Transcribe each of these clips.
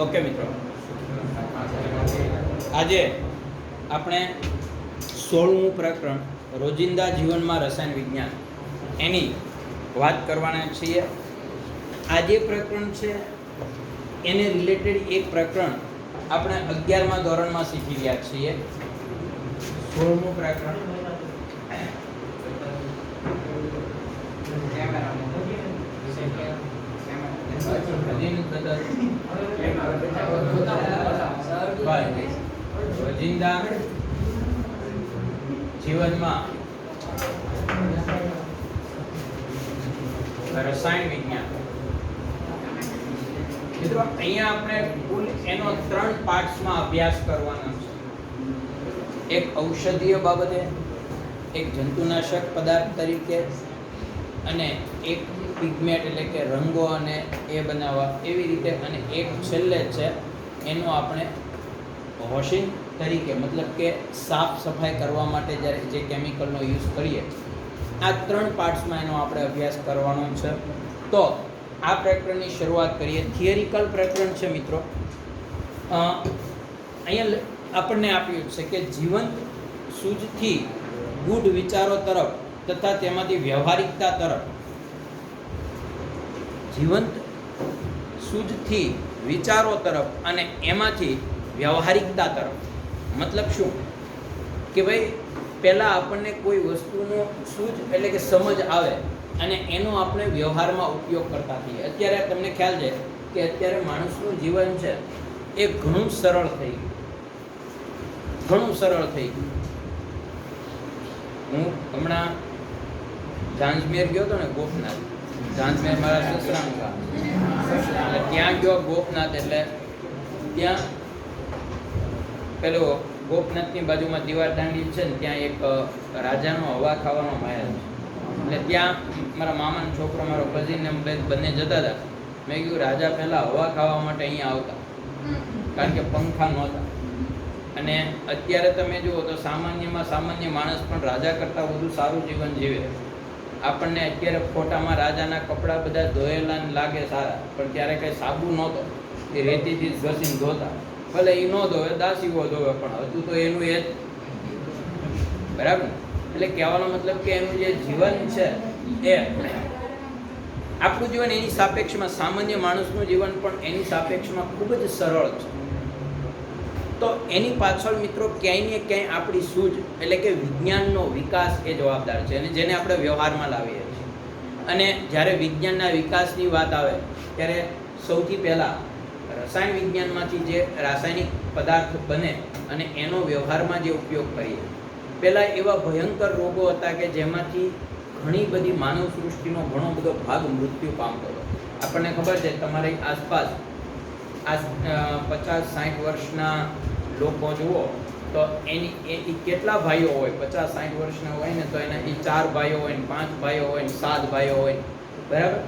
Okay મિત્રો, આજે આપણે 16મું પ્રકરણ રોજિંદા જીવનમાં રસાયણ વિજ્ઞાન એની વાત કરવાના છીએ. આ જે પ્રકરણ છે એને રિલેટેડ એક પ્રકરણ આપણે 11મા ધોરણમાં શીખી ગયા છીએ. 16મું પ્રકરણ રોજિંદા જીવનમાં રસાયણ વિજ્ઞાન. મિત્રો, અહીંયા આપણે કુલ એનો 3 પાર્ટ્સમાં અભ્યાસ કરવાનો છે. એક ઔષધીય બાબતે, એક જંતુનાશક પદાર્થ તરીકે, અને એક પિગમેન્ટ એટલે કે રંગો અને એ બનાવવા એવી રીતે, અને એક છેલ્લે છે એનો આપણે વોશિંગ તરીકે, મતલબ કે સાફ સફાઈ કરવા માટે જ્યારે જે કેમિકલનો યુઝ કરીએ, આ 3 પાર્ટ્સમાં એનો આપણે અભ્યાસ કરવાનો છે. તો આ પ્રકરણની શરૂઆત કરીએ. થિયરિકલ પ્રકરણ છે મિત્રો. અહીંયા આપણને આપ્યું છે કે જીવંત સૂઝથી ગૂઢ વિચારો તરફ તથા તેમાંથી વ્યવહારિકતા તરફ, જીવંત સૂઝથી વિચારો તરફ અને એમાંથી વ્યવહારિકતા તરફ. મતલબ શું કે ભાઈ, પહેલાં આપણને કોઈ વસ્તુનો સૂઝ એટલે કે સમજ આવે અને એનો આપણે વ્યવહારમાં ઉપયોગ કરતા થઈએ. અત્યારે તમને ખ્યાલ છે કે અત્યારે માણસનું જીવન છે એ ઘણું સરળ થઈ ગયું. હું હમણાં જાંજમેર ગયો હતો ને, ગોપનાથ. જાંજમેર મારા સસરાનું ગામ, એટલે ત્યાં ગયો ગોપનાથ. એટલે ત્યાં પેલો ગોપનાથની બાજુમાં દીવાર દાંડી છે ને, ત્યાં એક રાજાનો હવા ખાવાનો મહેલ છે. એટલે ત્યાં મારા મામાનો છોકરો, મારો કઝિન, એમ બંને જતા હતા. મેં કીધું, રાજા પહેલાં હવા ખાવા માટે અહીંયા આવતા, કારણ કે પંખા નહોતા. અને અત્યારે તમે જુઓ તો સામાન્યમાં સામાન્ય માણસ પણ રાજા કરતાં વધુ સારું જીવન જીવે. આપણને અત્યારે ફોટામાં રાજાના કપડાં બધા ધોયેલા ને લાગે સારા, પણ ત્યારે કંઈ સાબુ નહોતો, એ રેતીથી જ ઘસીને ધોતા. ભલે એ ન ધોવે, દાસીઓ ધોવે, પણ હતું તો એનું એ જ, બરાબર. એટલે કહેવાનો મતલબ કે એનું જે જીવન છે એ, આપણું જીવન એની સાપેક્ષમાં, સામાન્ય માણસનું જીવન પણ એની સાપેક્ષમાં ખૂબ જ સરળ છે. તો એની પાછળ મિત્રો ક્યાંય ને ક્યાંય આપણી સૂઝ એટલે કે વિજ્ઞાનનો વિકાસ એ જવાબદાર છે, અને જેને આપણે વ્યવહારમાં લાવીએ છીએ. અને જ્યારે વિજ્ઞાનના વિકાસની વાત આવે ત્યારે સૌથી પહેલાં રસાયણ વિજ્ઞાનમાંથી જે રાસાયણિક પદાર્થ બને અને એનો વ્યવહારમાં જે ઉપયોગ કરીએ, પહેલાં એવા ભયંકર રોગો હતા કે જેમાંથી ઘણી બધી માનવ સૃષ્ટિનો ઘણો બધો ભાગ મૃત્યુ પામતો હતો. આપણને ખબર છે, તમારી આસપાસ આ 50-60 વર્ષના લોકો જુઓ તો એ કેટલા ભાઈઓ હોય? 50-60 વર્ષના હોય ને તો એના એ 4 ભાઈઓ હોય ને 5 ભાઈઓ હોય ને 7 ભાઈઓ હોય, બરાબર.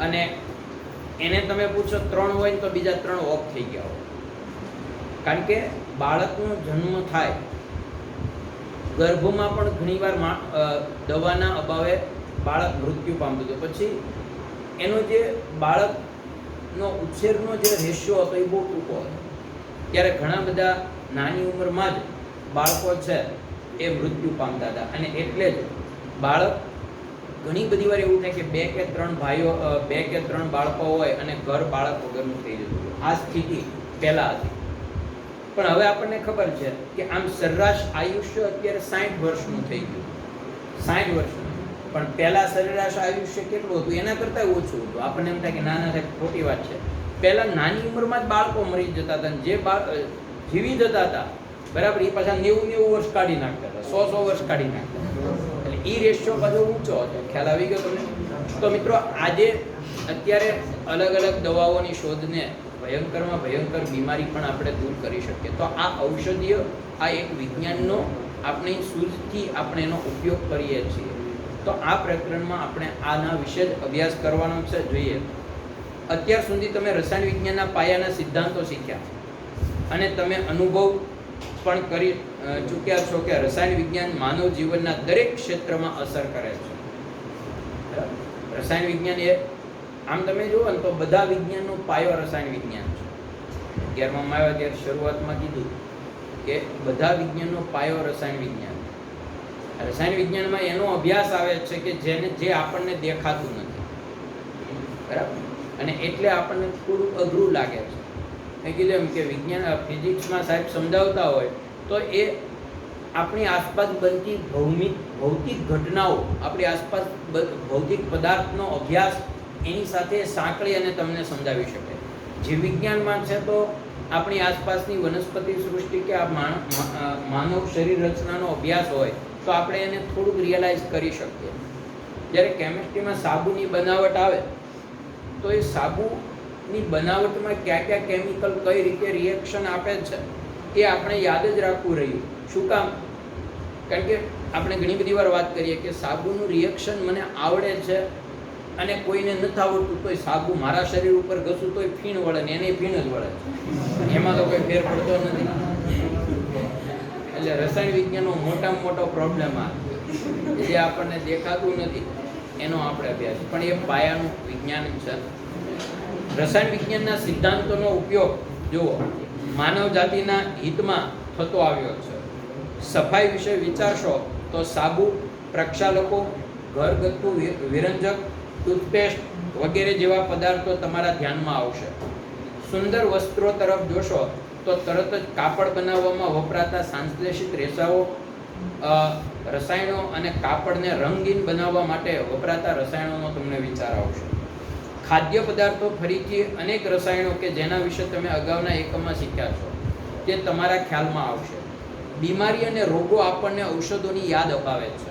અને એને તમે પૂછો 3 હોય ને તો બીજા 3 ઓફ થઈ ગયા હોય. કારણ કે બાળકનો જન્મ થાય, ગર્ભમાં પણ ઘણીવાર દવાના અભાવે બાળક મૃત્યુ પામતું હતું. પછી એનો જે બાળકનો ઉછેરનો જે રેશિયો હતો એ બહુ ટૂંકો હતો. ત્યારે ઘણા બધા નાની ઉંમરમાં જ બાળકો છે એ મૃત્યુ પામતા હતા. અને એટલે જ બાળક ઘણી બધી વાર એવું થાય કે 2 કે 3 ભાઈઓ, 2 કે 3 બાળકો હોય અને ઘર બાળક વગરનું થઈ જતું. આ સ્થિતિ પહેલાં હતી. પણ હવે આપણને ખબર છે કે આમ સરેરાશ આયુષ્ય અત્યારે 60 વર્ષનું થઈ ગયું. 60 વર્ષનું. પણ પહેલાં સરેરાશ આયુષ્ય કેટલું હતું? એના કરતાં ઓછું હતું. આપણને એમ થાય કે નાના થાય, ખોટી વાત છે. પહેલાં નાની ઉંમરમાં જ બાળકો મરી જતા હતા, અને જે જીવી જતા હતા, બરાબર, એ પાછા 90 વર્ષ કાઢી નાખતા હતા, 100 વર્ષ કાઢી નાખતા હતા. એટલે એ રેશિયો પાછો ઊંચો હતો. ખ્યાલ આવી ગયો તમને? તો મિત્રો, આજે અત્યારે અલગ અલગ દવાઓની શોધને ભયંકરમાં ભયંકર બીમારી પણ આપણે દૂર કરી શકીએ. તો આ ઔષધીય, આ એક વિજ્ઞાનનો આપણી સૂઝથી આપણે એનો ઉપયોગ કરીએ છીએ. તો આ પ્રકરણમાં આપણે આના વિશે જ અભ્યાસ કરવાનો છે. જોઈએ, અત્યાર સુધી તમે રસાયણ વિજ્ઞાનના પાયાના સિદ્ધાંતો શીખ્યા અને તમે અનુભવ પણ કરી ચૂક્યા છો કે રસાયણ વિજ્ઞાન માનવ જીવનના દરેક ક્ષેત્રમાં અસર કરે છે. રસાયણ વિજ્ઞાન એ આમ તમે જુઓ ને તો બધા વિજ્ઞાનનો પાયો રસાયણ વિજ્ઞાન છે. 11માં આવ્યા ત્યારે શરૂઆતમાં કીધું કે બધા વિજ્ઞાનનો પાયો રસાયણ વિજ્ઞાન. રસાયણ વિજ્ઞાનમાં એનો અભ્યાસ આવે છે કે જે આપણને દેખાતું નથી, બરાબર, અને એટલે આપણને થોડું અઘરું લાગે છે. મેં કીધું એમ કે વિજ્ઞાન ફિઝિક્સમાં સાહેબ સમજાવતા હોય તો એ આપણી આસપાસ બનતી ભૌતિક ઘટનાઓ, આપણી આસપાસ ભૌતિક પદાર્થનો અભ્યાસ એની સાથે સાંકળી અને તમને સમજાવી શકે. જીવ વિજ્ઞાનમાં છે તો આપણી આસપાસની વનસ્પતિ સૃષ્ટિ કે આ માનવ શરીર રચનાનો અભ્યાસ હોય તો આપણે એને થોડુંક રિયલાઇઝ કરી શકીએ. જ્યારે કેમિસ્ટ્રીમાં સાબુની બનાવટ આવે તો એ સાબુની બનાવટમાં કયા કયા કેમિકલ કઈ રીતે રિએક્શન આપે છે એ આપણે યાદ જ રાખવું રહ્યું. શું કામ? કારણ કે આપણે ઘણી બધી વાર વાત કરીએ કે સાબુનું રિએક્શન મને આવડે છે અને કોઈને નથી આવડતું તોય સાબુ મારા શરીર ઉપર ઘસું તોય ફીણ વળે ને એને ફીણ જ વળે છે, એમાં તો કોઈ ફેર પડતો નથી. એટલે રસાયણ વિજ્ઞાનનો મોટામાં મોટો પ્રોબ્લેમ આ જે આપણને દેખાતું નથી એનો આપણે અભ્યાસ, પણ એ પાયાનું વિજ્ઞાન છે. રસાયણ વિજ્ઞાનના સિદ્ધાંતોનો ઉપયોગ જુઓ માનવ જાતિના હિતમાં થતો આવ્યો છે. સફાઈ વિશે વિચારશો તો સાબુ, પ્રક્ષાલકો, ઘરગથ્થુ વિરંજક, ટૂથપેસ્ટ વગેરે જેવા પદાર્થો તમારા ધ્યાનમાં આવશે. સુંદર વસ્ત્રો તરફ જોશો તો તરત જ કાપડ બનાવવામાં વપરાતા સંશ્લેષિત રેસાઓ, રસાયણો અને કાપડને રંગીન બનાવવા માટે વપરાતા રસાયણોનો તમને વિચાર આવશે. ખાદ્ય પદાર્થો ફરીથી અનેક રસાયણો કે જેના વિશે તમે અગાઉના એકમમાં શીખ્યા છો તે તમારા ખ્યાલમાં આવશે. બીમારી અને રોગો આપણને ઔષધોની યાદ અપાવે છે.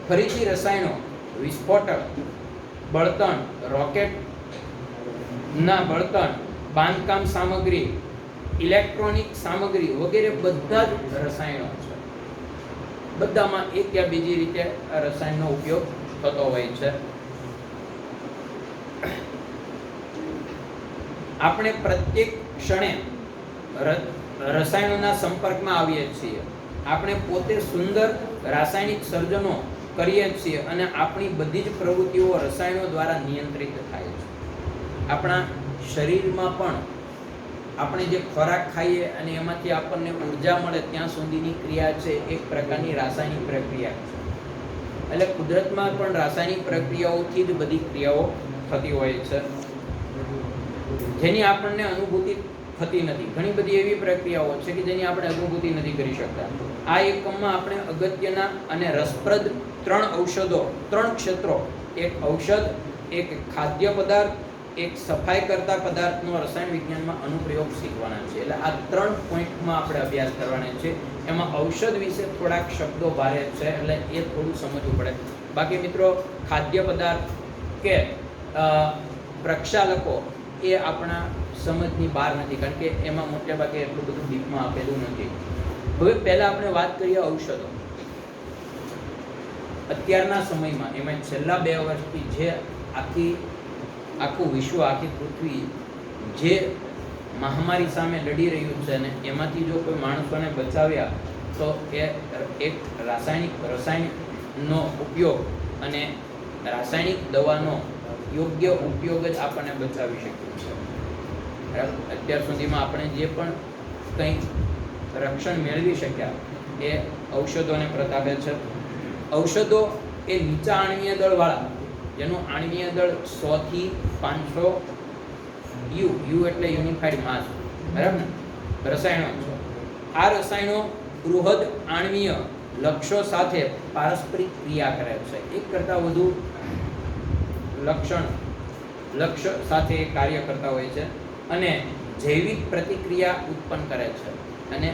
ફરીથી રસાયણો, વિસ્ફોટક, બળતણ, રોકેટના બળતણ, બાંધકામ સામગ્રી, ઇલેક્ટ્રોનિક સામગ્રી વગેરે બધા જ રસાયણો છે. બધામાં એક યા બીજી રીતે રસાયણનો ઉપયોગ થતો હોય છે. આપણે પ્રત્યેક ક્ષણે રસાયણોના સંપર્કમાં આવીએ છીએ. આપણે પોતે સુંદર રાસાયણિક સર્જનો કરીએ છીએ અને આપણી બધી જ પ્રવૃત્તિઓ રસાયણો દ્વારા નિયંત્રિત થાય છે. આપણા શરીરમાં પણ આપણે જે ખોરાક ખાઈએ અને એમાંથી આપણને ઉર્જા મળે ત્યાં સુધીની ક્રિયા છે એક પ્રકારની રાસાયણિક પ્રક્રિયા છે. એટલે કુદરતમાં પણ રાસાયણિક પ્રક્રિયાઓથી જ બધી ક્રિયાઓ થતી હોય છે જેની આપણને અનુભૂતિ થતી નથી. ઘણી બધી એવી પ્રક્રિયાઓ છે કે જેની આપણે અનુભૂતિ નથી કરી શકતા. આ એકમમાં આપણે અગત્યના અને રસપ્રદ 3 ઔષધો, 3 ક્ષેત્રો, એક ઔષધ, એક ખાદ્ય પદાર્થ, એક સફાઈ કરતા પદાર્થનો રસાયણ વિજ્ઞાનમાં અનુપ્રયોગ શીખવાના છે. એટલે આ 3 પોઈન્ટમાં આપણે અભ્યાસ કરવાના છે. એમાં ઔષધ વિશે થોડાક શબ્દો ભારે છે એટલે એ થોડું સમજવું પડે. બાકી મિત્રો ખાદ્ય પદાર્થ કે પ્રક્ષાલકો એ આપણા સમજની બહાર નથી, કારણ કે એમાં મોટે ભાગે એટલું બધું ડીપમાં આપેલું નથી. હવે પહેલા આપણે વાત કરીએ ઔષધો. અત્યારના સમયમાં એમાં છેલ્લા 2 વર્ષથી જે આખું વિશ્વ, આખી પૃથ્વી જે મહામારી સામે લડી રહ્યું છે ને એમાંથી જો કોઈ માણસોને બચાવ્યા તો એ એક રસાયણનો ઉપયોગ અને રાસાયણિક દવાનો યોગ્ય ઉપયોગ જ આપણને બચાવી શક્યું છે. બરાબર, અત્યાર સુધીમાં આપણે જે પણ કંઈ રક્ષણ મેળવી શક્યા એ ઔષધોને પ્રતાપે છે. ઔષધો એ નીચા આણ્વીય દળવાળા, જેનું આણ્વીય દળ 100 થી 500 યુ એટલે યુનિફાઈડ માસ, બરાબર ને, રસાયણો છે. આ રસાયણો બૃહદ આણ્વીય લક્ષ્યો સાથે પારસ્પરિક ક્રિયા કરે છે. એક કરતાં વધુ લક્ષ્ય સાથે કાર્ય કરતા હોય છે અને જૈવિક પ્રતિક્રિયા ઉત્પન્ન કરે છે અને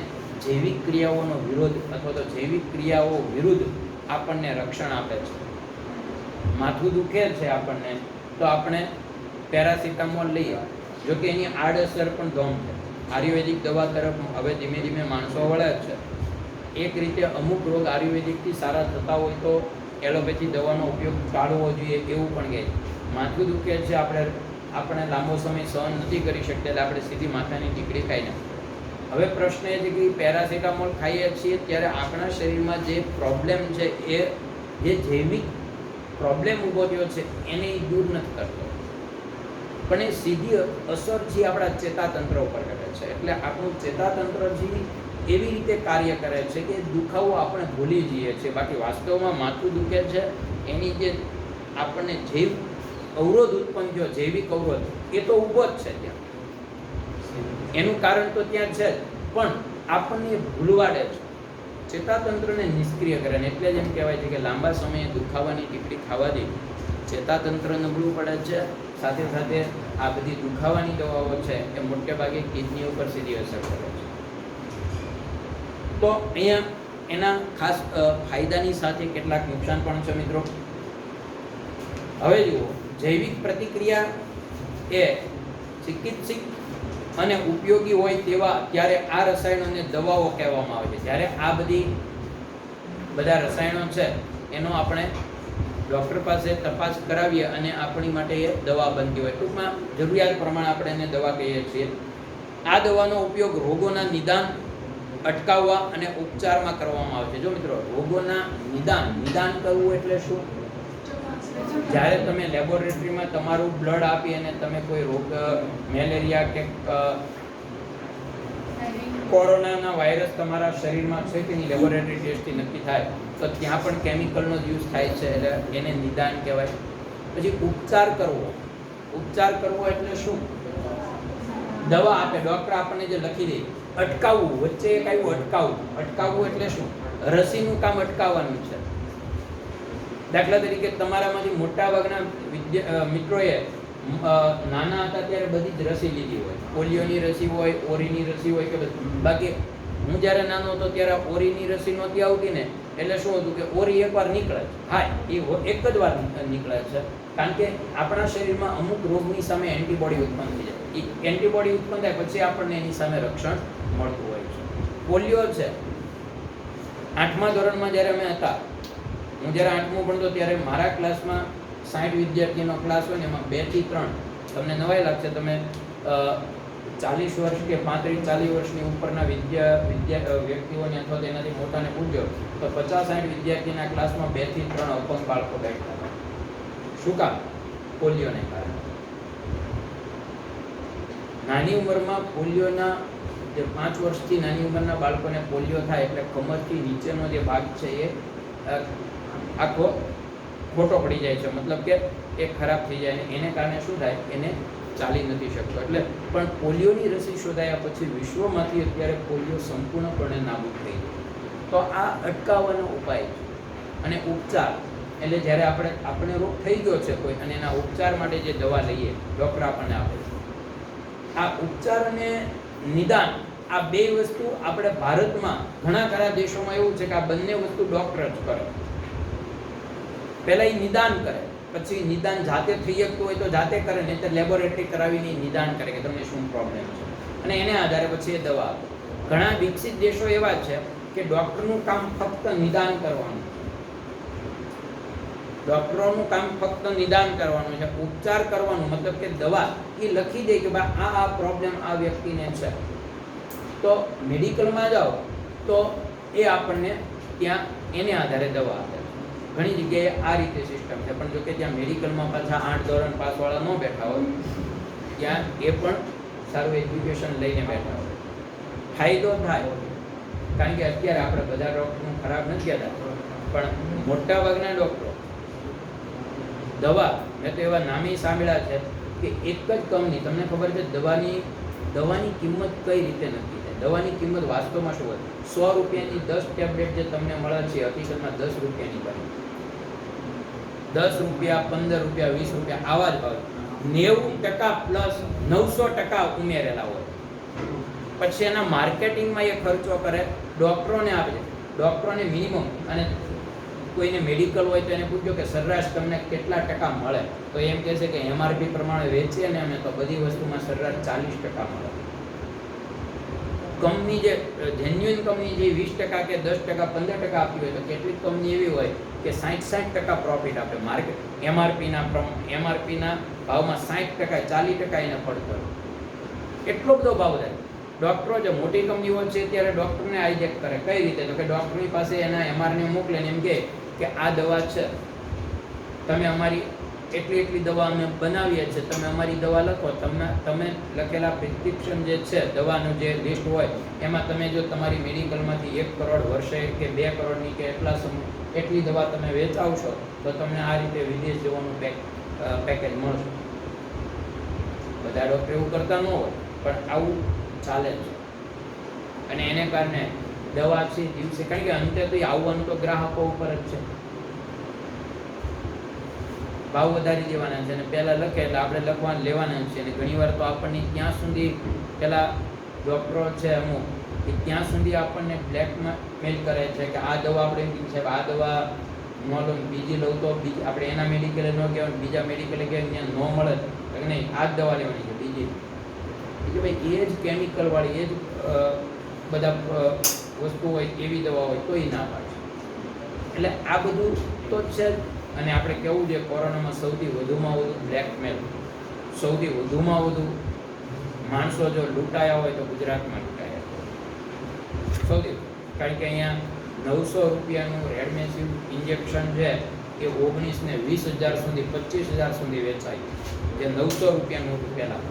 જૈવિક ક્રિયાઓનો વિરોધ અથવા તો જૈવિક ક્રિયાઓ વિરુદ્ધ આપણને રક્ષણ આપે છે. માથું દુખે છે આપણને તો આપણે પેરાસિટામોલ લઈએ, જો કે એની આડઅસર પણ ધોમ છે. આયુર્વેદિક દવા તરફ હવે ધીમે ધીમે માણસો વળે છે. એક રીતે અમુક રોગ આયુર્વેદિકથી સારા થતા હોય તો એલોપેથી દવાનો ઉપયોગ ટાળવો જોઈએ એવું પણ કહે છે. માથું દુખે છે, આપણે લાંબો સમય સહન નથી કરી શકતા એટલે આપણે સીધી માથાની ટીકડી ખાઈને. હવે પ્રશ્ન એ છે કે પેરાસિટામોલ ખાઈએ છીએ ત્યારે આપણા શરીરમાં જે પ્રોબ્લેમ છે એ જે જૈવિક પ્રોબ્લેમ ઊભો થયો છે એને દૂર નથી કરતો. પણ એ સીધી અસર છે આપણા ચેતાતંત્ર ઉપર કરે છે. એટલે આપણું ચેતાતંત્ર છે એવી રીતે કાર્ય કરે છે કે દુખાવો આપણે ભૂલી જઈએ છીએ. બાકી વાસ્તવમાં માથું દુખે છે એની જે આપણને જૈવ અવરોધ ઉત્પન્ન થયો, જૈવિક અવરોધ, એ તો ઊભો જ છે ત્યાં, એનું કારણ તો ત્યાં છે જ, પણ આપણને ભૂલવાડે છે, ચેતાતંત્રને નિષ્ક્રિય કરે. એટલે જ એમ કહેવાય છે કે લાંબા સમયે દુખાવાની ટીકડી ખાવાથી ચેતાતંત્ર નબળું પડે છે. સાથે સાથે આ બધી દુખાવાની દવાઓ છે એ મોટે ભાગે કિડની ઉપર સીધી અસર કરે છે. તો અહીંયા એના ખાસ ફાયદાની સાથે કેટલાક નુકસાન પણ છે મિત્રો. હવે જુઓ, જૈવિક પ્રતિક્રિયા એ ચિકિત્સિક અને ઉપયોગી હોય તેવા ત્યારે આ રસાયણોને દવાઓ કહેવામાં આવે છે. જ્યારે આ બધા રસાયણો છે એનો આપણે ડૉક્ટર પાસે તપાસ કરાવીએ અને આપણી માટે એ દવા બનતી હોય, ટૂંકમાં જરૂરિયાત પ્રમાણે આપણે એને દવા કહીએ છીએ. આ દવાનો ઉપયોગ રોગોના નિદાન અટકાવવા અને ઉપચારમાં કરવામાં આવે છે. જો મિત્રો, રોગોના નિદાન કરવું એટલે શું? જ્યારે તમે લેબોરેટરીમાં તમારું બ્લડ આપી અને તમે કોઈ રોગ, મેલેરિયા કે કોરોનાના વાયરસ તમારા શરીરમાં છે કે નહીં, લેબોરેટરી ટેસ્ટથી નક્કી થાય, તો ત્યાં પણ કેમિકલનો યુઝ થાય છે, એટલે એને નિદાન કહેવાય. પછી ઉપચાર કરવો એટલે શું? દવા આપે ડૉક્ટર આપણને જે લખી દે, અટકાવવું, વચ્ચે એક આવ્યું અટકાવવું એટલે શું? રસીનું કામ અટકાવવાનું છે. દાખલા તરીકે તમારામાંથી મોટાભાગના મિત્રોએ નાના હતા ત્યારે બધી જ રસી લીધી હોય, પોલિયોની રસી હોય, ઓરીની રસી હોય કે બધી. બાકી હું જ્યારે નાનો હતો ત્યારે ઓરીની રસી નહોતી આવતી ને, એટલે શું હતું કે ઓરી એકવાર નીકળે છે, હા એ એક જ વાર નીકળે છે, કારણ કે આપણા શરીરમાં અમુક રોગની સામે એન્ટીબોડી ઉત્પન્ન થઈ જાય. એ એન્ટીબોડી ઉત્પન્ન થાય પછી આપણને એની સામે રક્ષણ મળતું હોય છે. પોલિયો છે, 8મા ધોરણમાં જ્યારે અમે હતા, હું જ્યારે 8મું ભણતો ત્યારે મારા ક્લાસમાં 60 વિદ્યાર્થીનો ક્લાસ હોય ને એમાં 2 થી 3, તમને નવાઈ લાગશે, તમે 40 વર્ષ કે 35-40 વર્ષની ઉપરના વ્યક્તિઓને અથવા તેનાથી મોટાને પૂછજો તો 50-60 વિદ્યાર્થીના ક્લાસમાં 2 થી 3 અપંગ બાળકો બેઠતા હતા. શું કામ? પોલિયોને કારણે. નાની ઉંમરમાં પોલિયોના જે 5 વર્ષથી નાની ઉંમરના બાળકોને પોલિયો થાય એટલે કમરથી નીચેનો જે ભાગ છે એ આખો ખોટો પડી જાય છે, મતલબ કે એ ખરાબ થઈ જાય, અને એને કારણે શું થાય, એને ચાલી નથી શકતો. એટલે પણ પોલિયોની રસી શોધાયા પછી વિશ્વમાંથી અત્યારે પોલિયો સંપૂર્ણપણે નાબૂદ થઈ ગયો. તો આ અટકાવવાનો ઉપાય છે. અને ઉપચાર એટલે જ્યારે આપણે રોગ થઈ ગયો છે કોઈ, અને એના ઉપચાર માટે જે દવા લઈએ ડૉક્ટર આપણને આપે છે, આ ઉપચાર અને નિદાન, આ બે વસ્તુ આપણે ભારતમાં ઘણા ખરા દેશોમાં એવું છે કે આ બંને વસ્તુ ડૉક્ટર જ કરે. પહેલાં એ નિદાન કરે, પછી નિદાન જાતે થઈ શકતું હોય તો જાતે કરે, નહીં તો લેબોરેટરી કરાવીને નિદાન કરે કે તમને શું પ્રોબ્લેમ છે, અને એને આધારે પછી એ દવા આપે. ઘણા વિકસિત દેશો એવા છે કે ડૉક્ટરનું કામ ફક્ત નિદાન કરવાનું છે. ડૉક્ટરોનું કામ ફક્ત નિદાન કરવાનું છે, ઉપચાર કરવાનું મતલબ કે દવા એ લખી દે કે ભાઈ આ પ્રોબ્લેમ આ વ્યક્તિને છે. તો મેડિકલમાં જાઓ તો એ આપણને ત્યાં એને આધારે દવા આપે. ઘણી જગ્યાએ આ રીતે સિસ્ટમ છે, પણ જો કે ત્યાં મેડિકલમાં પાછા 8 ધોરણ પાસવાળા ન બેઠા હોય, ત્યાં એ પણ સારું એજ્યુકેશન લઈને બેઠા હોય. ફાયદો થાય, કારણ કે અત્યારે આપણે બધા ડૉક્ટરનું ખરાબ નથી કહેતા, પણ મોટાભાગના ડૉક્ટરો દવા, મેં તો એવા નામી સાંભળ્યા છે કે એક જ કંપની, તમને ખબર છે દવાની કિંમત કઈ રીતે નક્કી થાય? દવાની કિંમત વાસ્તવમાં શું હોય? 100 રૂપિયાની 10 ટેબ્લેટ જે તમને મળે છે, હકીકતમાં 10 રૂપિયાની બને. 10 રૂપિયા, 15 રૂપિયા, 20 રૂપિયા આવા જ ભાવ. 90% પ્લસ 900% ઉમેરેલા હોય. પછી એના માર્કેટિંગમાં એ ખર્ચો કરે, ડૉક્ટરોને આપે છે. ડૉક્ટરોને મિનિમમ, અને કોઈને મેડિકલ હોય તો એને પૂછજો કે સરેરાશ તમને કેટલા ટકા મળે, તો એમ કહેશે કે એમઆરપી પ્રમાણે વેચીએ ને અમે તો બધી વસ્તુમાં સરેરાશ 40% મળે. કંપની જે જેન્યુઇન કંપની જે 20% કે 10%, 15% આપતી હોય, તો કેટલીક કંપની એવી હોય કે 60% પ્રોફિટ આપે. માર્કેટ એમઆરપીના ભાવમાં 60%, 40% એને પડતો હોય. એટલો બધો ભાવ થાય. ડૉક્ટરો જે મોટી કંપનીઓ છે ત્યારે ડૉક્ટરને હાઈજેક કરે. કઈ રીતે? તો કે ડૉક્ટરની પાસે એના એમઆરને મોકલે ને એમ કહે કે આ દવા છે, તમે અમારી એટલી દવા અમે બનાવીએ છીએ, તમે અમારી દવા લખો. તમે લખેલા પ્રિસ્ક્રિપ્શન જે છે, દવાનું જે લિસ્ટ હોય એમાં તમે જો તમારી મેડિકલમાંથી 1 કરોડ વર્ષે કે 2 કરોડની કે એટલી દવા તમે વેચાવશો તો તમને આ રીતે વિદેશ જવાનું પેકેજ મળશે. બધા ડૉક્ટર એવું કરતા ન હોય, પણ આવું ચાલે છે. અને એને કારણે દવા છે દિવસે, કારણ કે અંતે તો આવવાનું તો ગ્રાહકો ઉપર જ છે. ભાવ વધારી દેવાના છે અને પહેલાં લખે એટલે આપણે લેવાના છે. અને ઘણીવાર તો આપણને ત્યાં સુધી પેલા ડૉક્ટરો છે અમુક કે ત્યાં સુધી આપણને બ્લેકમાં મેલ કરે છે કે આ દવા આપણે છે, આ દવા ન લો, બીજી લઉં તો બીજી આપણે એના મેડિકલે ન કહેવાય, બીજા મેડિકલે કે ત્યાં ન મળે કે નહીં આ જ દવા લેવાની છે. બીજી ભાઈ એ જ કેમિકલવાળી, એ જ બધા વસ્તુ હોય એવી દવા હોય તોય ના પાડે. એટલે આ બધું તો છે જ. અને આપણે કેવું છે, કોરોનામાં સૌથી વધુમાં વધુ બ્લેકમેલ, સૌથી વધુમાં વધુ માણસો જો લૂંટાયા હોય તો ગુજરાતમાં લૂંટાયા સૌથી. કારણ કે અહીંયા 900 રૂપિયાનું રેડમેસિવ ઇન્જેક્શન છે એ 19 ને 20,000 સુધી 25,000 સુધી વેચાય, જે 900 રૂપિયાનું પહેલાં.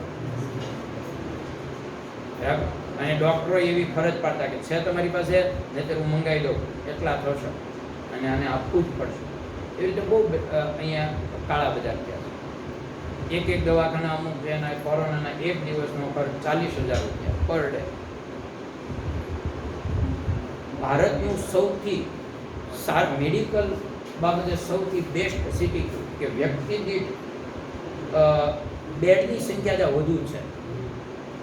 બરાબર. અને ડૉક્ટરો એવી ફરજ પાડતા કે છે તમારી પાસે, નહીંતર હું મંગાવી દઉં, એટલા થશે અને આને આપવું જ પડશે. એવી રીતે બહુ અહીંયા કાળા બજાર થયા છે. એક દવાખાના અમુક છે એના કોરોનાના 1 દિવસનો ખર્ચ 40,000 રૂપિયા પર ડે. ભારતનું સૌથી મેડિકલ બાબતે સૌથી બેસ્ટ સિટી કે વ્યક્તિ દીઠ બેડની સંખ્યા જ્યાં વધુ છે,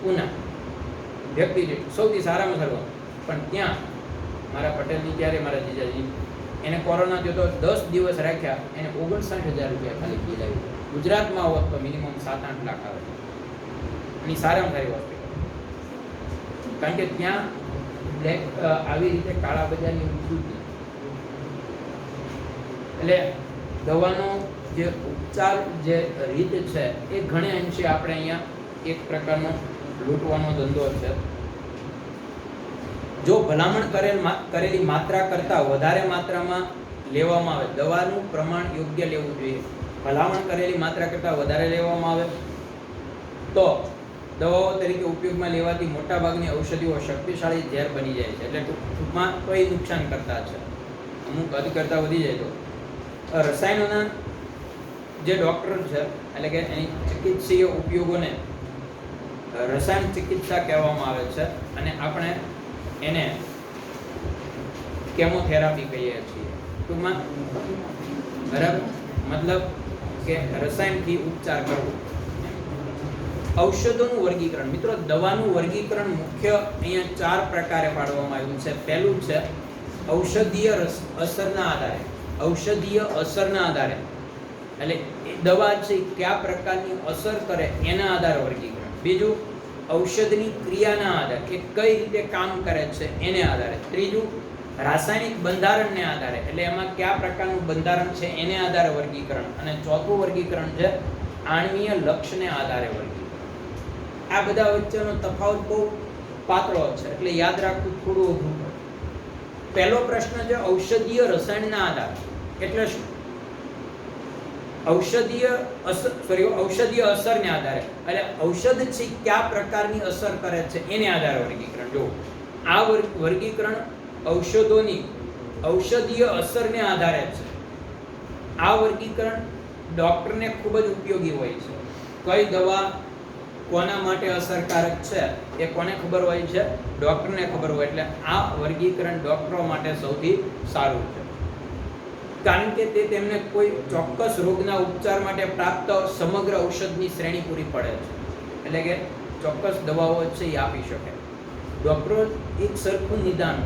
પૂના. વ્યક્તિ દીઠ સૌથી સારામાં સારું. પણ ત્યાં મારા પટેલની ત્યારે મારા જીજાજી એને કોરોના થયો તો 10 દિવસ રાખ્યા, એને 59,000 રૂપિયા ખાલી બિલ આવ્યું. ગુજરાતમાં હોત તો મિનિમમ 7-8 લાખ આવે. એની સારામાં સારી હોસ્પિટલ. કારણ કે ત્યાં બ્લેક આવી રીતે કાળા બજારની વૃદ્ધિ. એટલે દવાનો જે ઉપચાર જે રીત છે એ ઘણે અંશે આપણે અહીંયા એક પ્રકારનો લૂંટવાનો ધંધો છે. જો ભલામણ કરેલી માત્રા કરતાં વધારે માત્રામાં લેવામાં આવે, દવાનું પ્રમાણ યોગ્ય લેવું જોઈએ. ભલામણ કરેલી માત્રા કરતાં વધારે લેવામાં આવે તો દવાઓ તરીકે ઉપયોગમાં લેવાતી મોટાભાગની ઔષધિઓ શક્તિશાળી ઝેર બની જાય છે. એટલે ટૂંકમાં તો એ નુકસાન કરતા છે. અમુક હદ કરતાં વધી જાય તો રસાયણોના જે ડૉક્ટર છે, એટલે કે એની ચિકિત્સીય ઉપયોગોને રસાયણ ચિકિત્સા કહેવામાં આવે છે. અને આપણે એને કેમોથેરાપી કહીએ છીએ ટૂંકમાં. બરાબર. મતલબ કે રસાયણથી ઉપચાર કરવો. ઔષધોનું વર્ગીકરણ. મિત્રો, દવાનું વર્ગીકરણ મુખ્ય અહીંયા 4 પ્રકારે પાડવામાં આવ્યું છે. પહેલું છે ઔષધીય અસરના આધારે. ઔષધીય અસરના આધારે એટલે એ દવા છે કયા પ્રકારની અસર કરે એના આધારે વર્ગીકરણ. બીજું, ઔષધની ક્રિયાના આધારે, કે કઈ રીતે કામ કરે છે એને આધારે. ત્રીજું, રાસાયણિક બંધારણને આધારે, એટલે એમાં કયા પ્રકારનું બંધારણ છે એને આધારે વર્ગીકરણ. અને ચોથું વર્ગીકરણ છે આણ્વીય લક્ષને આધારે વર્ગીકરણ. આ બધા વચ્ચેનો તફાવત બહુ પાતળો છે, એટલે યાદ રાખવું થોડું અઘરું પડે. પહેલો પ્રશ્ન છે ઔષધીય રસાયણના આધારે. એટલે શું? ઔષધીય અસરને આધારે, એટલે ઔષધ છે કયા પ્રકારની અસર કરે છે એને આધારે વર્ગીકરણ. જો આ વર્ગીકરણ ઔષધોની ઔષધીય અસરને આધારે છે. આ વર્ગીકરણ ડૉક્ટરને ખૂબ જ ઉપયોગી હોય છે. કઈ દવા કોના માટે અસરકારક છે એ કોને ખબર હોય છે? ડૉક્ટરને ખબર હોય. એટલે આ વર્ગીકરણ ડૉક્ટરો માટે સૌથી સારું છે, કારણ કે તે તેમને કોઈ ચોક્કસ રોગના ઉપચાર માટે પ્રાપ્ત સમગ્ર ઔષધની શ્રેણી પૂરી પડે છે. એટલે કે ચોક્કસ દવાઓ છે એ આપી શકે. ડૉક્ટરો એક સરખું નિદાન.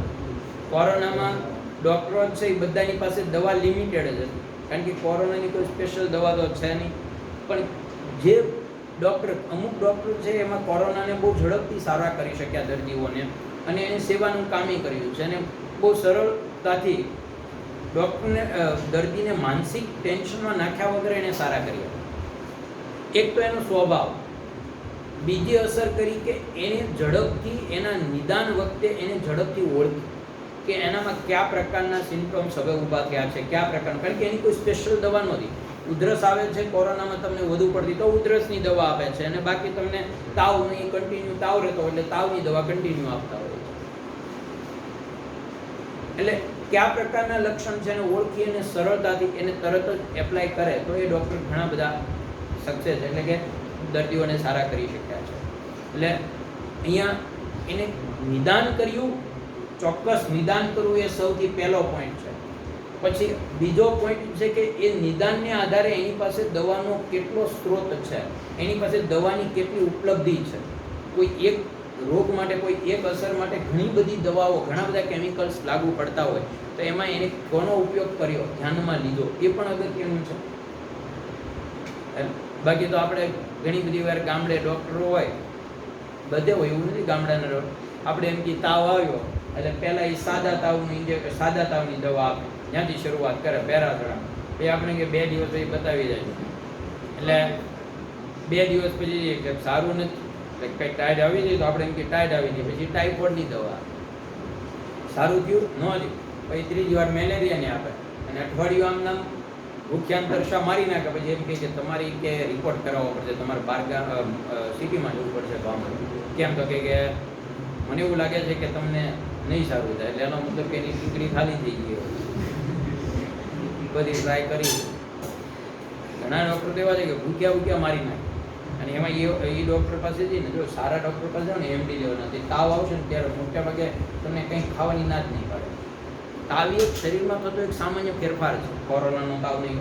કોરોનામાં ડૉક્ટરો છે એ બધાની પાસે દવા લિમિટેડ જ હતી, કારણ કે કોરોનાની કોઈ સ્પેશિયલ દવા તો છે નહીં. પણ જે અમુક ડૉક્ટર છે એમાં કોરોનાને બહુ ઝડપથી સારવાર કરી શક્યા દર્દીઓને, અને એને સેવાનું કામે કર્યું છે. અને બહુ સરળતાથી ડૉક્ટરને દર્દીને માનસિક ટેન્શનમાં નાખ્યા વગર એને સારા કર્યા. એક તો એનો સ્વભાવ. બીજી અસર કરી કે એને ઝડપથી એના નિદાન વખતે એને ઝડપથી ઓળખી કે એનામાં કયા પ્રકારના સિમ્પટમ્સ હવે ઊભા થયા છે, કયા પ્રકારના. કારણ કે એની કોઈ સ્પેશિયલ દવા નહોતી. ઉધરસ આવે છે કોરોનામાં તમને વધુ પડતી તો ઉધરસની દવા આપે છે, અને બાકી તમને તાવ નહીં કન્ટિન્યુ તાવ રહેતો એટલે તાવની દવા કન્ટિન્યુ આપતા હોય છે. એટલે કયા પ્રકારના લક્ષણ છે એને ઓળખી અને સરળતાથી એને તરત જ એપ્લાય કરે તો એ ડૉક્ટર ઘણા બધા સક્સેસ એટલે કે દર્દીઓને સારા કરી શક્યા છે. એટલે અહીંયા એને નિદાન કર્યું, ચોક્કસ નિદાન કરવું એ સૌથી પહેલો પોઈન્ટ છે. પછી બીજો પોઈન્ટ છે કે એ નિદાનને આધારે એની પાસે દવાનો કેટલો સ્ત્રોત છે, એની પાસે દવાની કેટલી ઉપલબ્ધિ છે. કોઈ એક રોગ માટે, કોઈ એક અસર માટે ઘણી બધી દવાઓ, ઘણા બધા કેમિકલ્સ લાગુ પડતા હોય તો એમાં એને કોનો ઉપયોગ કર્યો, ધ્યાનમાં લીધો, એ પણ અગત્યનું છે. બાકી તો આપણે ઘણી બધી વાર ગામડે ડૉક્ટરો હોય, બધે હોય એવું નથી ગામડાના ડૉક્ટર, આપણે એમ કે તાવ આવ્યો એટલે પહેલાં એ સાદા તાવની દવા આપે, ત્યાંથી શરૂઆત કરે પેરાસેટામોલ. એ આપણે કે 2 દિવસ પછી બતાવી જાય, એટલે 2 દિવસ પછી કે સારું નથી, કંઈક ટાઈડ આવી જાય તો આપણે એમ કે ટાઈડ આવી જાય, પછી ટાઇફોઇડની દવા સારું થયું ન થયું, પછી ત્રીજી વાર મેલેરિયાની આપે, અને અઠવાડિયું આમ નામ ભૂખ્યાન તરસા મારી નાખે, પછી એમ કે તમારી કે રિપોર્ટ કરાવવો પડશે, તમારે બહાર સિટીમાં જવું પડશે ગામમાં. કેમ તો કે મને એવું લાગે છે કે તમને નહીં સારું થાય, એટલે એનો મતલબ કે એની ટીકડી ખાલી થઈ ગઈ. બધી ટ્રાય કરી, ઘણા ડૉક્ટર તો એવા છે કે ભૂખ્યા મારી નાખે, અને એમાં એ ડૉક્ટર પાસે જઈને જો સારા ડૉક્ટર પાસે જાઓ ને એમડી લેવાના, તાવ આવશે ને ત્યારે મોટા ભાગે તમને કંઈક ખાવાની ના જ નહીં પાડે. તાવ એ શરીરમાં થતો એક સામાન્ય ફેરફાર છે, કોરોનાનો તાવ નહીં,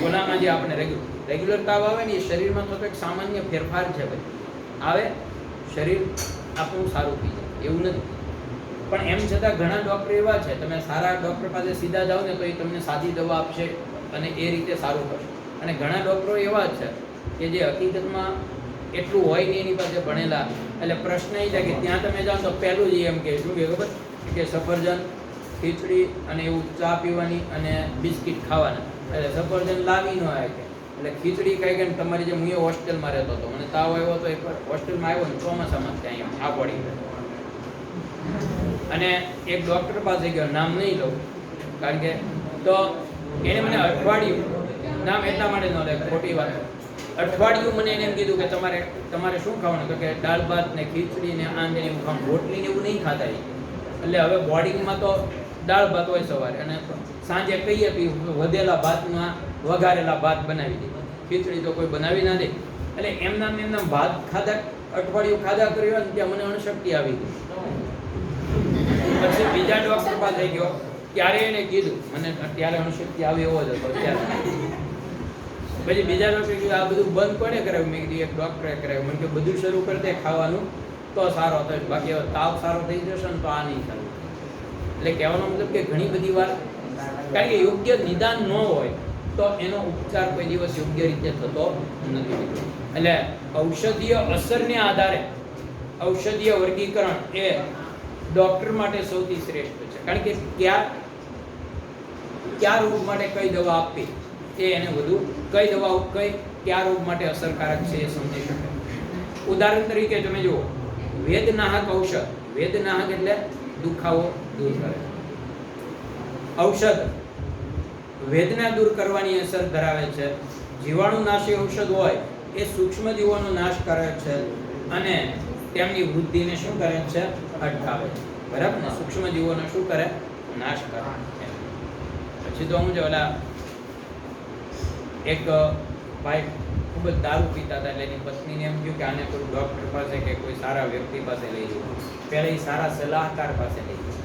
ઓલામાં જે આપણે રેગ્યુલર તાવ આવે ને એ શરીરમાં થતો એક સામાન્ય ફેરફાર છે. ભાઈ આવે શરીર આપણું સારું થઈ જાય એવું નથી, પણ એમ છતાં ઘણા ડૉક્ટર એવા છે, તમે સારા ડૉક્ટર પાસે સીધા જાઓ ને તો એ તમને સાદી દવા આપશે અને એ રીતે સારું કરશે. અને ઘણા ડૉક્ટરો એવા જ છે કે જે હકીકતમાં એટલું હોય નહીં એની પાસે ભણેલા, એટલે પ્રશ્ન એ છે કે ત્યાં તમે જાઓ તો પહેલું જ એમ કે શું કે ખબર કે સફરજન, ખીચડી અને એવું ચા પીવાની અને બિસ્કિટ ખાવાના, એટલે સફરજન લાવી ન આવે કે, એટલે ખીચડી ખાઈ ગઈ. તમારી જે હું હોસ્ટેલમાં રહેતો હતો, મને તાવ આવ્યો હતો, એક હોસ્ટેલમાં આવ્યો ને ચોમાસામાં ત્યાં આ પડી ગયો, અને એક ડૉક્ટર પાસે ગયો, નામ નહીં લઉં કારણ કે, તો એને મને અઠવાડિયું, નામ એટલા માટે ન લે ખોટી વાત, અઠવાડિયું મને એને એમ કીધું કે તમારે શું ખાવાનું, તો કે દાળ ભાત ને ખીચડી ને આંદે એવું ખાવાનું, રોટલી ને એવું નહીં ખાતા. એટલે હવે બોર્ડિંગમાં તો દાળ ભાત હોય સવારે, અને સાંજે કહીએ કે વધેલા ભાતમાં વઘારેલા ભાત બનાવી દે, ખીચડી તો કોઈ બનાવી ના દે. એટલે એમના ભાત ખાધા, અઠવાડિયું ખાધા કર્યું ને ત્યાં મને અણશક્તિ આવી ગઈ. પછી બીજા ડૉક્ટર પાસે ગયો, ત્યારે એને કીધું, મને ત્યારે અણશક્તિ આવી એવો જ હતો ત્યારે. પછી બીજા ડૉક્ટરે કીધું આ બધું બંધ કોને કરાવ્યું? મેં કીધું એક ડૉક્ટરે કરાવ્યું. મને કે બધું શરૂ કરી દે ખાવાનું તો સારો થશે, બાકી હવે તાવ સારો થઈ જશે ને તો આ નહીં સારું. એટલે કહેવાનો મતલબ કે ઘણી બધી વાર કારણ કે યોગ્ય નિદાન ન હોય તો એનો ઉપચાર કોઈ દિવસ યોગ્ય રીતે થતો નથી. એટલે ઔષધીય અસરને આધારે ઔષધીય વર્ગીકરણ એ ડૉક્ટર માટે સૌથી શ્રેષ્ઠ છે, કારણ કે કયા રોગ માટે કઈ દવા આપવી એ એને વધુ કઈ દવા કયા રોગ માટે અસરકારક છે એ સમજી શકે. ઉદાહરણ તરીકે તમે જુઓ, વેદનાહક ઔષધ, વેદનાહક એટલે દુખાવો દૂર કરે, ઔષધ વેદના દૂર કરવાની અસર ધરાવે છે. જીવાણુનાશી ઔષધ હોય એ સૂક્ષ્મજીવોનો નાશ કરે છે અને તેમની વૃદ્ધિને શું કરે છે? અટકાવે છે. બરાબર ને? સૂક્ષ્મજીવોનો શું કરે? નાશ કરે. પછી તો હું જો ઓલા એક ભાઈ ખૂબ જ દારૂ પીતા હતા, એટલે એની પત્નીને એમ કહ્યું કે આને કોઈ ડૉક્ટર પાસે કે કોઈ સારા વ્યક્તિ પાસે લઈ જવું. પહેલાં એ સારા સલાહકાર પાસે લઈ જવું.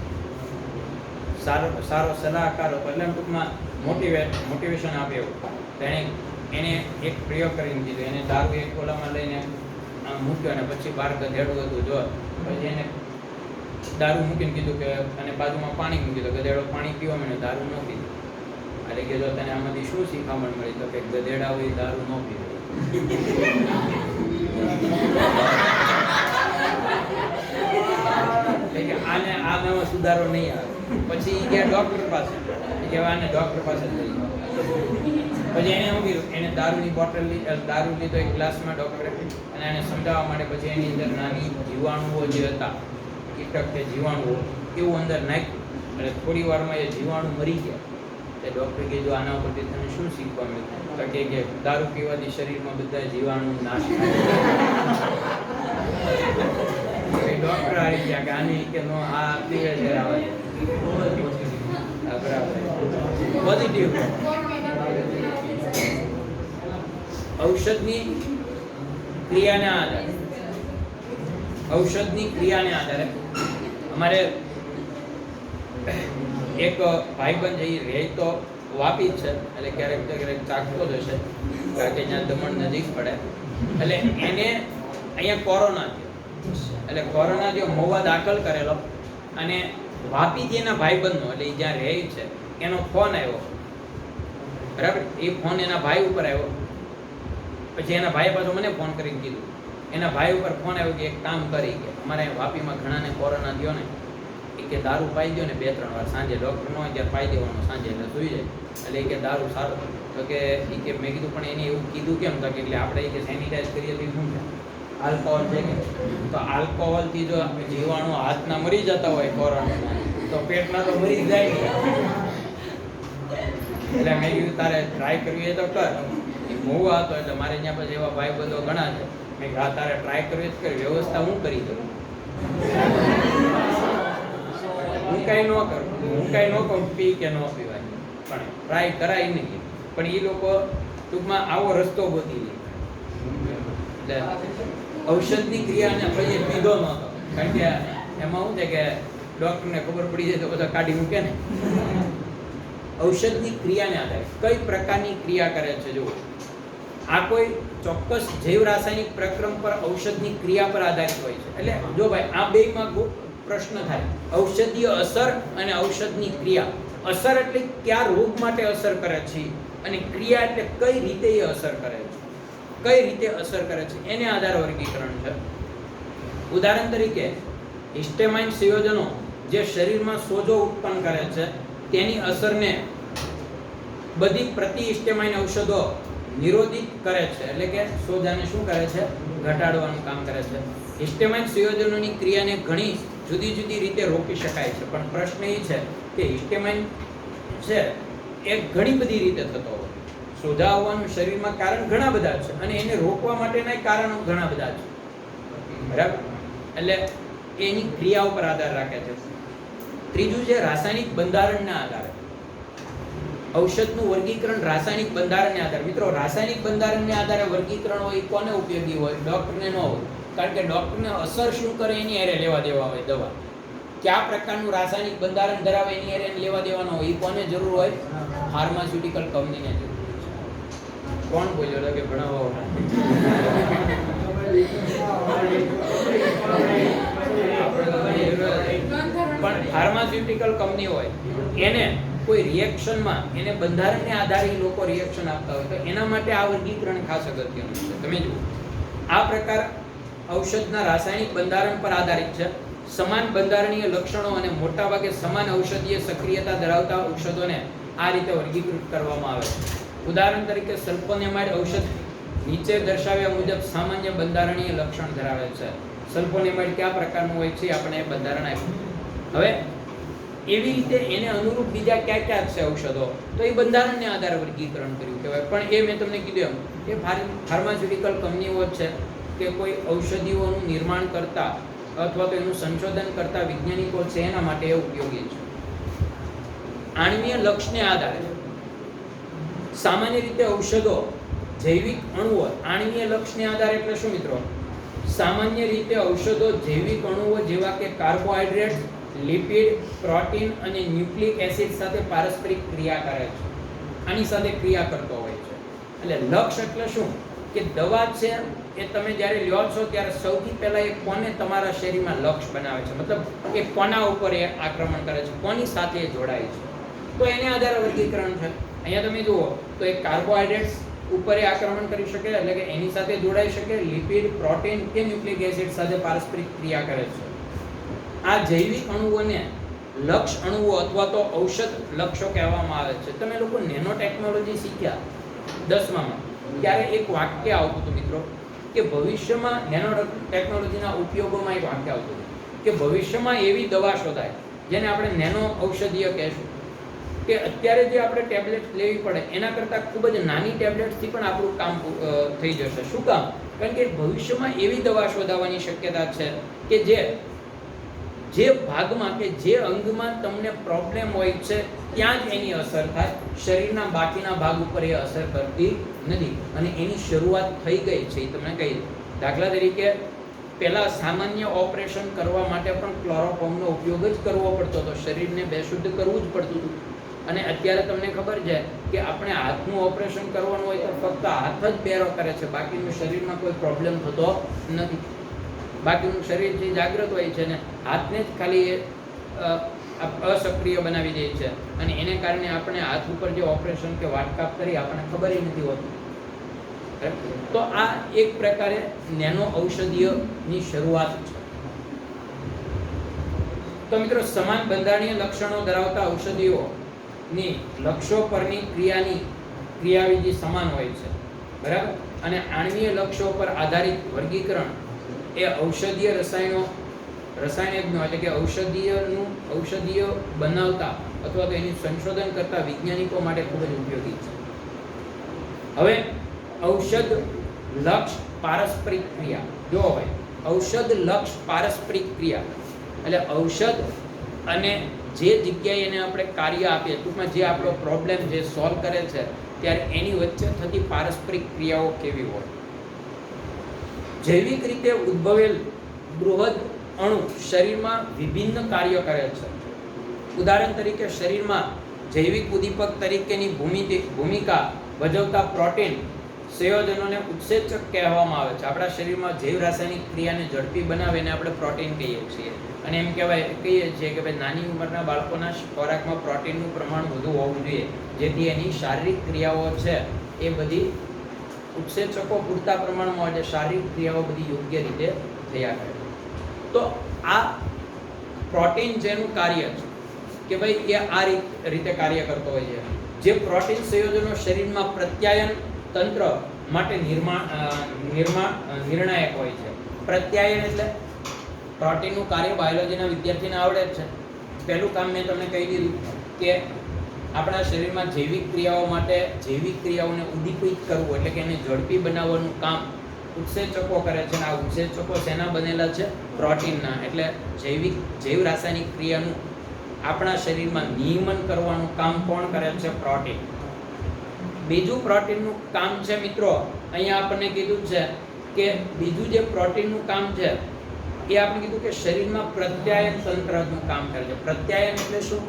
સારો સલાહકાર હતો એટલે ટૂંકમાં મોટિવેશન આપે એવું. એને એક પ્રયોગ કરીને દીધો. એને દારૂ એક ઓલામાં લઈને આમ મૂક્યો અને પછી બહાર ગધેડું હતું જો, પછી એને દારૂ મૂકીને કીધું કે, અને બાજુમાં પાણી મૂકી દો. ગધેડો પાણી પીવા મને દારૂ ન પીધું. એટલે કે જો તને આમાંથી શું શીખામણ મળી? તો કે ગધેડા હોય દારૂ ન પીવે. આનામાં સુધારો નહીં આવે. પછી ગયા ડૉક્ટર પાસે, આને ડૉક્ટર પાસે લઈ ગયો. પછી એને શું કીધું? એને દારૂની બોટલ દારૂ લીધો એક ગ્લાસમાં ડૉક્ટરે, અને એને સમજાવવા માટે પછી એની અંદર નાની જીવાણુઓ જે હતા, કીટક કે જીવાણુઓ એવું અંદર નાખ્યું. એટલે થોડી વારમાં એ જીવાણુ મરી ગયા. તે ડૉક્ટર કીધું આના ઉપરથી તને શું શીખવા મળ્યું? તો કે દારૂ પીવાથી શરીરમાં બધા જીવાણુ નાશ થાય. ડૉક્ટર આવી ગયા કે આની કે નો આ પીવે છે આવે પોઝિટિવ. ઔષધની ક્રિયાના આધારે અમારે એક ભાઈબંધ એ રહે તો વાપી જ છે, એટલે ક્યારેક ચાખતો જ હશે કારણ કે જ્યાં દમણ નજીક પડે. એટલે એને અહીંયા કોરોના થયો, એટલે કોરોના થયો, મોવા દાખલ કરેલો, અને વાપીથી એના ભાઈબંધનો એટલે જ્યાં રહે છે એનો ફોન આવ્યો, બરાબર. એ ફોન એના ભાઈ ઉપર આવ્યો. પછી એના ભાઈએ પાછો મને ફોન કરીને કીધું, એના ભાઈ ઉપર ફોન આવ્યો કે એક કામ કરી કે અમારે વાપીમાં ઘણાને કોરોના થયો ને, એ કે દારૂ પાઈ દો ને 2-3 વાર સાંજે, ડૉક્ટર ન હોય ત્યારે પાઈ દેવાનો સાંજે એટલે સુઈ જાય. એટલે એ કે દારૂ સારું. તો કે એ કે મેં કીધું પણ એને એવું કીધું કેમ? તો કે એટલે આપણે એ કે સેનિટાઈઝ કરીએ તો શું છે? આલ્કોહોલ છે કે, તો આલ્કોહોલથી જો જીવાણુ હાથના મરી જતા હોય કોરોનાના, તો પેટના તો મરી જ જાય ને. એટલે મેં કીધું તારે ટ્રાય કરવી એ તો કર. એ મોવા હતો એટલે મારે ત્યાં પછી એવા ભાઈ બંધો ઘણા છે. મેં કીધું તારે ટ્રાય કરવી જ કરી, વ્યવસ્થા હું કરી દઉં. હું કાંઈ ન કરું, પી કે ન પીવાય, પણ ટ્રાય કરાય નહીં. પણ એ લોકો ટૂંકમાં આવો રસ્તો ગોતી લે. એટલે ઔષધની ક્રિયાને પછી પીધો નહોતો, કારણ કે એમાં શું છે કે ડૉક્ટરને ખબર પડી જાય તો બધા કાઢી મૂકે ને. ઔષધની ક્રિયાને આધારે કઈ પ્રકારની ક્રિયા કરે છે જુઓ. આ કોઈ ચોક્કસ જૈવ રાસાયણિક પ્રક્રમ પર ઔષધની ક્રિયા પર આધારિત હોય છે. એટલે જો ભાઈ આ બેમાં પ્રશ્ન થાય, ઔષધીય અસર અને ઔષધની ક્રિયા. અસર એટલે કયા રોગ માટે અસર કરે છે, અને ક્રિયા એટલે કઈ રીતે એ અસર કરે છે, એને આધારે વર્ગીકરણ છે. ઉદાહરણ તરીકે હિસ્ટેમાઇન સંયોજનો જે શરીરમાં સોજો ઉત્પન્ન કરે છે તેની અસરને બધી પ્રતિહિસ્ટેમાઇન ઔષધો નિરોધિત કરે છે, એટલે કે સોજાને શું કરે છે? ઘટાડવાનું કામ કરે છે. હિસ્ટેમાઇન સંયોજનોની ક્રિયાને ઘણી જુદી જુદી રીતે રોકી શકાય છે, પણ પ્રશ્ન એ છે કે હિસ્ટેમાઇન છે એ ઘણી બધી રીતે થતો હોય. સોજા આવવાનું શરીરમાં કારણ ઘણા બધા છે, અને એને રોકવા માટેના કારણો ઘણા બધા છે, બરાબર. એટલે એની ક્રિયા ઉપર આધાર રાખે છે. ત્રીજું છે રાસાયણિક બંધારણના આધારે. ઔષધનું વર્ગીકરણ રાસાયણિક બંધારણને આધારે. મિત્રો, રાસાયણિક બંધારણને આધારે વર્ગીકરણ હોય કોને ઉપયોગી હોય? ડૉક્ટરને ન હોય, કારણ કે ડૉક્ટરને અસર શું કરે એની હારે લેવા દેવા હોય. દવા કયા પ્રકારનું રાસાયણિક બંધારણ ધરાવે એની હારે લેવા દેવાનો હોય. એ કોને જરૂર હોય? ફાર્માસ્યુટિકલ કંપનીને જરૂર. કોણ બોલ્યો કે ભણાવો? પણ ફાર્માસ્યુટિકલ કંપની હોય એને કોઈ રિએક્શનમાં એને બંધારણને આધારે લોકો રિએક્શન આપતા હોય, તો એના માટે આ વર્ગીકરણ ખાસ અગત્યનું છે. તમે જુઓ, આ પ્રકાર ઔષધના રાસાયણિક બંધારણ પર આધારિત છે. સમાન બંધારણીય લક્ષણો અને મોટાભાગે સમાન ઔષધીય સક્રિયતા ધરાવતા ઔષધોને આ રીતે વર્ગીકૃત કરવામાં આવે છે. ઉદાહરણ તરીકે સલ્ફોનેમાઇડ ઔષધ નીચે દર્શાવ્યા મુજબ સામાન્ય બંધારણીય લક્ષણ ધરાવે છે. સલ્ફોનેમાઇડ કયા પ્રકારનું હોય છે આપણે બંધારણ આપ્યું. હવે એવી રીતે એને અનુરૂપ બીજા કયા કયા છે ઔષધો, તો એ બંધારણને આધારે વર્ગીકરણ કર્યું કહેવાય. પણ એ મેં તમને કીધું એમ એ ફાર્માસ્યુટિકલ કંપનીઓ છે કે કોઈ ઔષધિઓનું નિર્માણ કરતા અથવા તો એનું સંશોધન કરતા વૈજ્ઞાનિકો છે, એના માટે એ ઉપયોગી છે. આણ્વીય લક્ષને આધારે સામાન્ય રીતે ઔષધો જૈવિક અણુઓ. આણ્વીય લક્ષને આધારે એટલે શું મિત્રો? સામાન્ય રીતે ઔષધો જૈવિક અણુઓ જેવા કે કાર્બોહાઈડ્રેટ, લિપિડ, પ્રોટીન અને ન્યુક્લિક એસિડ સાથે પારસ્પરિક ક્રિયા કરે છે. આની સાથે ક્રિયા કરતો હોય છે. એટલે લક્ષ એટલે શું કે દવા છે એ તમે જ્યારે લ્યો છો ત્યારે સૌથી પહેલા એ કોને તમારા શરીરમાં લક્ષ બનાવે છે, મતલબ એ કોના ઉપર એ આક્રમણ કરે છે, કોની સાથે એ જોડાય છે, તો એને આધારે વર્ગીકરણ છે. અહીંયા તમે જુઓ તો એ કાર્બોહાઈડ્રેટ્સ ઉપર એ આક્રમણ કરી શકે, એટલે કે એની સાથે જોડાઈ શકે, લિપિડ, પ્રોટીન કે ન્યુક્લિક એસિડ સાથે પારસ્પરિક ક્રિયા કરે છે. આ જૈવિક અણુઓને લક્ષ અણુઓ અથવા તો ઔષધ લક્ષો કહેવામાં આવે છે. તમે લોકો નેનો ટેકનોલોજી શીખ્યા 10મામાં, ત્યારે એક વાક્ય આવતું હતું મિત્રો કે ભવિષ્યમાં નેનો ટેકનોલોજીના ઉપયોગોમાં એક વાક્ય આવતું હતું કે ભવિષ્યમાં એવી દવા શોધાય જેને આપણે નેનો ઔષધીય કહેશું. કે અત્યારે જે આપણે ટેબ્લેટ લેવી પડે એના કરતાં ખૂબ જ નાની ટેબ્લેટથી પણ આપણું કામ થઈ જશે. શું કામ? કારણ કે ભવિષ્યમાં એવી દવા શોધાવાની શક્યતા છે કે જે ભાગમાં કે જે અંગમાં તમને પ્રોબ્લેમ હોય છે ત્યાં જ એની અસર થાય, શરીરના બાકીના ભાગ ઉપર એ અસર કરતી નથી. અને એની શરૂઆત થઈ ગઈ છે એ તમને કહી. દાખલા તરીકે પહેલાં સામાન્ય ઓપરેશન કરવા માટે પણ ક્લોરોફોર્મનો ઉપયોગ જ કરવો પડતો હતો, શરીરને બેશુદ્ધ કરવું જ પડતું હતું. અને અત્યારે તમને ખબર છે કે આપણે હાથનું ઓપરેશન કરવાનું હોય તો ફક્ત હાથ જ બેરો કરે છે, બાકીનું શરીરમાં કોઈ પ્રોબ્લેમ થતો નથી. બાકીનું શરીર જે જાગૃત હોય છે ને હાથને જ ખાલી અસક્રિય બનાવી દે છે, અને એને કારણે આપણે હાથ ઉપર જે ઓપરેશન કે વાટકાપ કરી આપણને ખબર નથી હોતી. તો આ એક પ્રકારે નેનો ઔષધીયની શરૂઆત છે. તો મિત્રો, સમાન બંધારણીય લક્ષણો ધરાવતા ઔષધિઓની લક્ષ્યો પરની ક્રિયાવિધિ સમાન હોય છે, બરાબર. અને આણ્વીય લક્ષ્યો પર આધારિત વર્ગીકરણ એ ઔષધીય રસાયણજ્ઞો એટલે કે ઔષધીય બનાવતા અથવા તો એનું સંશોધન કરતા વૈજ્ઞાનિકો માટે ખૂબ જ ઉપયોગી છે. હવે ઔષધ લક્ષ પારસ્પરિક ક્રિયા જો હોય, ઔષધ લક્ષ પારસ્પરિક ક્રિયા એટલે ઔષધ અને જે જગ્યાએ એને આપણે કાર્ય આપીએ, ટૂંકમાં જે આપણો પ્રોબ્લેમ જે સોલ્વ કરે છે ત્યારે એની વચ્ચે થતી પારસ્પરિક ક્રિયાઓ કેવી હોય. જૈવિક રીતે ઉદ્ભવેલ બૃહદ અણુ શરીરમાં વિભિન્ન કાર્ય કરે છે. ઉદાહરણ તરીકે શરીરમાં જૈવિક ઉદ્દીપક તરીકેની ભૂમિકા ભજવતા પ્રોટીન સંયોજનોને ઉત્સેચક કહેવામાં આવે છે. આપણા શરીરમાં જૈવ રાસાયણિક ક્રિયાને ઝડપી બનાવે એને આપણે પ્રોટીન કહીએ છીએ. અને એમ કહીએ છીએ કે ભાઈ નાની ઉંમરના બાળકોના ખોરાકમાં પ્રોટીનનું પ્રમાણ વધુ હોવું જોઈએ, જેથી એની શારીરિક ક્રિયાઓ છે એ બધી ઉત્સેચકો પૂરતા પ્રમાણમાં એટલે શારીરિક ક્રિયાઓ બધી યોગ્ય રીતે થયા કરે. તો આ પ્રોટીન જેનું કાર્ય છે કે ભાઈ એ આ રીતે કાર્ય કરતો હોય છે. જે પ્રોટીન સંયોજનો શરીરમાં પ્રત્યાયન તંત્ર માટે નિર્ણાયક હોય છે. પ્રત્યાયન એટલે પ્રોટીનનું કાર્ય બાયોલોજીના વિદ્યાર્થીને આવડે જ છે. પહેલું કામ મેં તમને કહી દીધું કે આપણા શરીરમાં જૈવિક ક્રિયાઓ માટે જૈવિક ક્રિયાઓને ઉદ્દીપિત કરવું એટલે કે એને ઝડપી બનાવવાનું કામ ઉત્સેચકો કરે છે. અને આ ઉત્સેચકો શેના બનેલા છે? પ્રોટીનના. એટલે જૈવ રાસાયણિક ક્રિયાનું આપણા શરીરમાં નિયમન કરવાનું કામ કોણ કરે છે? પ્રોટીન. બીજું પ્રોટીનનું કામ છે મિત્રો, અહીંયા આપણને કીધું છે કે બીજું જે પ્રોટીનનું કામ છે એ આપણે કીધું કે શરીરમાં પ્રત્યાયન તંત્રનું કામ કરે છે. પ્રત્યાયન એટલે શું?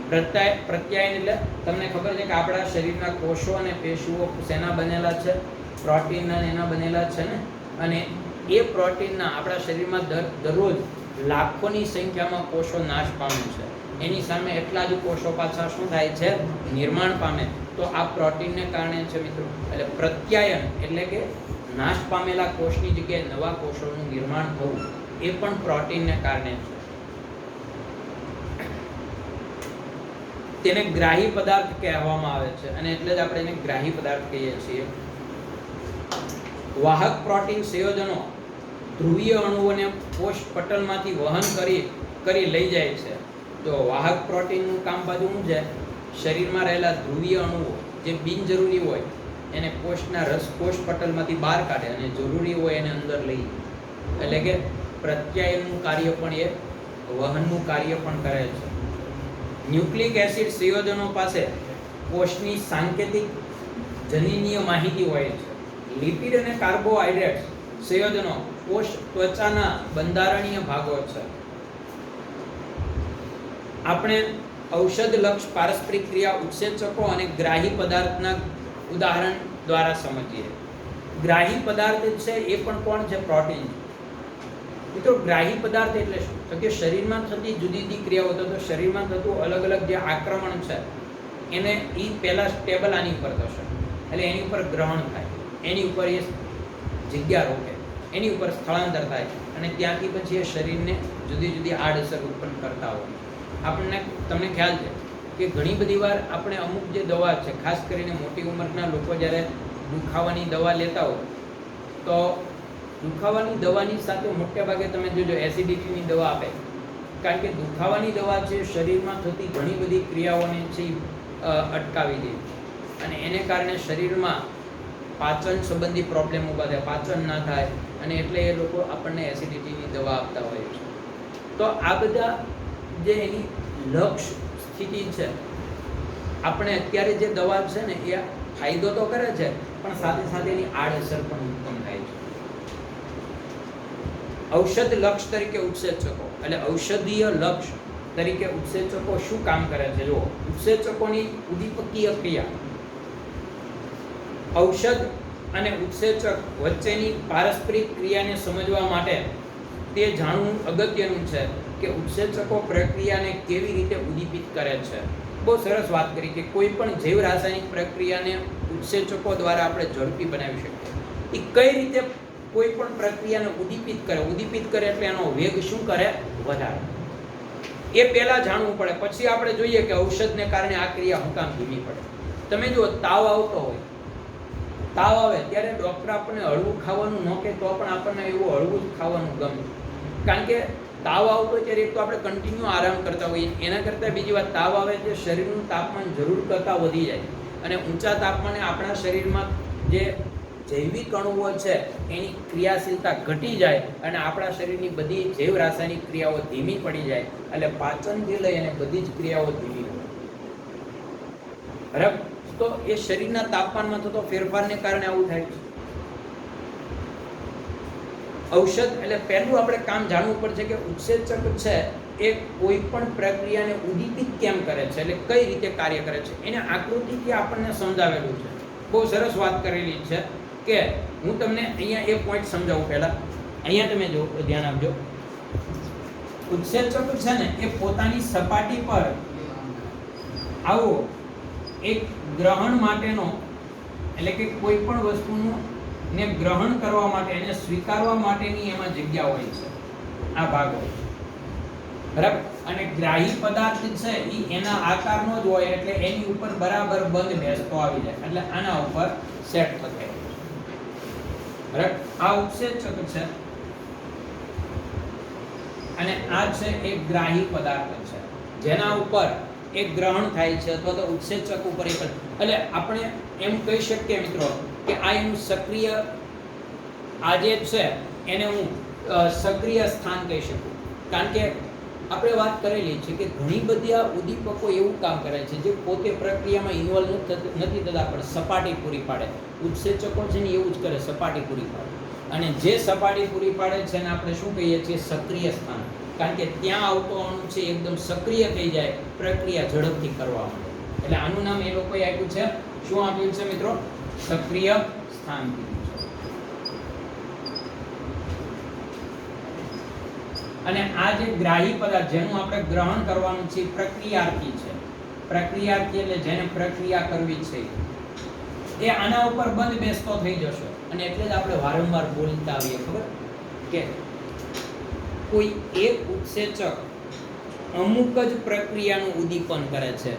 પ્રત્યાયન એટલે તમને ખબર છે કે આપણા શરીરના કોષો અને પેશીઓ શેના બનેલા છે? પ્રોટીનના એના બનેલા છે ને. અને એ પ્રોટીનના આપણા શરીરમાં દરરોજ લાખોની સંખ્યામાં કોષો નાશ પામે છે. એની સામે એટલા જ કોષો પાછા શું થાય છે? નિર્માણ પામે. તો આ પ્રોટીનને કારણે છે મિત્રો. એટલે પ્રત્યાયન એટલે કે નાશ પામેલા કોષની જગ્યાએ નવા કોષોનું નિર્માણ થવું એ પણ પ્રોટીનને કારણે છે. તેને ગ્રાહી પદાર્થ કહેવામાં આવે છે અને એટલે જ આપણે એને ગ્રાહી પદાર્થ કહીએ છીએ. વાહક પ્રોટીન સંયોજનો ધ્રુવીય અણુઓને કોષ પટલમાંથી વહન કરી લઈ જાય છે. તો વાહક પ્રોટીનનું કામ બાજુ શું છે? શરીરમાં રહેલા ધ્રુવીય અણુઓ જે બિનજરૂરી હોય એને કોષ પટલમાંથી બહાર કાઢે અને જરૂરી હોય એને અંદર લઈ. એટલે કે પ્રત્યાયનનું કાર્ય પણ એ વહનનું કાર્ય પણ કરે છે. ન્યુક્લિક એસિડ સંયોજનો પાસે કોષની સાંકેતિક જનીનીય માહિતી હોય છે. લિપિડ અને કાર્બોહાઈડ્રેટ્સ સંયોજનો કોષ ત્વચાના બંધારણીય ભાગો છે. આપણે ઔષધ લક્ષ પારસ્પરિક ક્રિયા ઉત્સેચકો અને ગ્રાહી પદાર્થના ઉદાહરણ દ્વારા સમજીએ. ગ્રાહી પદાર્થ છે એ પણ કોણ છે? પ્રોટીન. મિત્રો, ગ્રાહી પદાર્થ એટલે શું? તો કે શરીરમાં થતી જુદી જુદી ક્રિયાઓ, તો શરીરમાં થતું અલગ અલગ જે આક્રમણ છે એને એ પહેલા સ્ટેબલ આની ઉપર થશે, એટલે એની ઉપર ગ્રહણ થાય, એની ઉપર એ જગ્યા રોકે, એની ઉપર સ્થળાંતર થાય અને ત્યાંથી પછી એ શરીરને જુદી જુદી આડઅસર ઉત્પન્ન કરતા હોય. તમને ખ્યાલ છે કે ઘણી બધી વાર આપણે અમુક જે દવા છે, ખાસ કરીને મોટી ઉંમરના લોકો જ્યારે દુખાવાની દવા લેતા હોય તો દુખાવાની દવાની સાથે મોટે ભાગે તમે જોજો એસિડિટીની દવા આપે કારણ કે દુખાવાની દવા છે શરીરમાં થતી ઘણી બધી ક્રિયાઓને છે અટકાવી દે અને એને કારણે શરીરમાં પાચન સંબંધી પ્રોબ્લેમ ઊભા થાય, પાચન ના થાય અને એટલે એ લોકો આપણને એસિડિટીની દવા આપતા હોય છે. તો આ બધા જે એની લક્ષ સ્થિતિ છે, આપણે અત્યારે જે દવા છે ને એ ફાયદો તો કરે છે પણ સાથે સાથે એની આડઅસર પણ ઉત્પન્ન થાય છે. ઔષધ લક્ષ તરીકે ઉત્સેચકો એટલે ઔષધીય લક્ષ તરીકે ઉત્સેચકો શું કામ કરે છે? જો ઉત્સેચકોની ઉદ્દીપકીય ક્રિયા, ઔષધ અને ઉત્સેચક વચ્ચેની પારસ્પરિક ક્રિયાને સમજવા માટે તે જાણવું અગત્યનું છે કે ઉત્સેચકો પ્રક્રિયાને કેવી રીતે ઉદ્દીપિત કરે છે. બહુ સરસ વાત કરી કે કોઈ પણ જૈવ રાસાયણિક પ્રક્રિયાને ઉત્સેચકો દ્વારા આપણે ઝડપી બનાવી શકીએ. એ કઈ રીતે કોઈ પણ પ્રક્રિયાને ઉદ્દીપિત કરે એટલે એનો વેગ શું કરે? વધારે. એ પહેલા જાણવું પડે, પછી આપણે જોઈએ કે ઔષધને કારણે આ ક્રિયા હું કામ ધીમી પડે. તમે જુઓ, તાવ આવતો હોય, તાવ આવે ત્યારે ડૉક્ટર આપણને હળવું ખાવાનું ન કહે તો પણ આપણને એવું હળવું જ ખાવાનું ગમે. કારણ કે તાવ આવતો હોય ત્યારે એક તો આપણે કન્ટિન્યુ આરામ કરતા હોઈએ, એના કરતાં બીજી વાત, તાવ આવે છે શરીરનું તાપમાન જરૂર કરતાં વધી જાય અને ઊંચા તાપમાને આપણા શરીરમાં જે જૈવિક અણુઓ છે એની ક્રિયાશીલતા ઘટી જાય અને આપણા શરીરની બધી જૈવ રાસાયણિક ક્રિયાઓ ધીમી પડી જાય. એટલે પાચનથી લઈ અને બધી જ ક્રિયાઓ ધીમી પડે. બરાબર? તો એ શરીરના તાપમાનમાં થતો ફેરફારને કારણે આવું થાય છે. ઔષધ એટલે પહેલું આપણે કામ જાણવું પડશે કે ઉત્સેચક છે એ કોઈ પણ પ્રક્રિયાને ઉદ્દીપિત કેમ કરે છે, એટલે કઈ રીતે કાર્ય કરે છે, એને આકૃતિથી આપણને સમજાવેલું છે. બહુ સરસ વાત કરેલી છે કે હું તમને અહીંયા એક પોઈન્ટ સમજાવું. પહેલા અહીંયા તમે જો, ધ્યાન આપજો. ઉત્સેચક છે ને એ પોતાની સપાટી પર આવો એક ગ્રહણ માટેનો એટલે કે કોઈ પણ વસ્તુનું ને ગ્રહણ કરવા માટે, એને સ્વીકારવા માટેની એમાં જગ્યા હોય છે, આ ભાગ હોય છે. બરાબર? અને ગ્રાહી પદાર્થ છે એ એના આકારનો જ હોય એટલે એની ઉપર બરાબર બંધ બેસતો આવી જાય એટલે આના ઉપર સેટ થતો હોય. બરાબર? આ ઉત્સેચક છે અને આ છે એક ગ્રાહી પદાર્થ છે જેના ઉપર એક ગ્રહણ થાય છે અથવા તો ઉત્સેચક ઉપર એક. એટલે આપણે એમ કહી શકીએ મિત્રો કે આ એનું સક્રિય, આ જે છે એને હું સક્રિય સ્થાન કહી શકું. કારણ કે આપણે વાત કરેલી છે કે ઘણી બધી આ ઉદ્દીપકો એવું કામ કરે છે જે પોતે પ્રક્રિયામાં ઇન્વોલ્વ નથી થતા પણ સપાટી પૂરી પાડે. ઉત્સેચકો છે ને એવું જ કરે, સપાટી પૂરી પાડે. અને જે સપાટી પૂરી પાડે છે એને આપણે શું કહીએ છીએ? સક્રિય સ્થાન. કારણ કે ત્યાં આવતો અણુ છે એકદમ સક્રિય થઈ જાય, પ્રક્રિયા ઝડપથી કરવા માંડે. એટલે આનું નામ એ લોકોએ આપ્યું છે, શું આપ્યું છે મિત્રો? સક્રિય સ્થાન. અને આ જે ગ્રાહી પદાર્થ જેનું આપણે ગ્રહણ કરવાનું છે પ્રક્રિયાર્થી છે. પ્રક્રિયાર્થી એટલે જેને પ્રક્રિયા કરવી છે એ આના ઉપર બંધ બેસતો થઈ જશે. અને એટલે જ આપણે વારંવાર બોલતા આવીએ, ખબર કે કોઈ એક ઉત્સેચક અમુક જ પ્રક્રિયાનું ઉદ્દીપન કરે છે,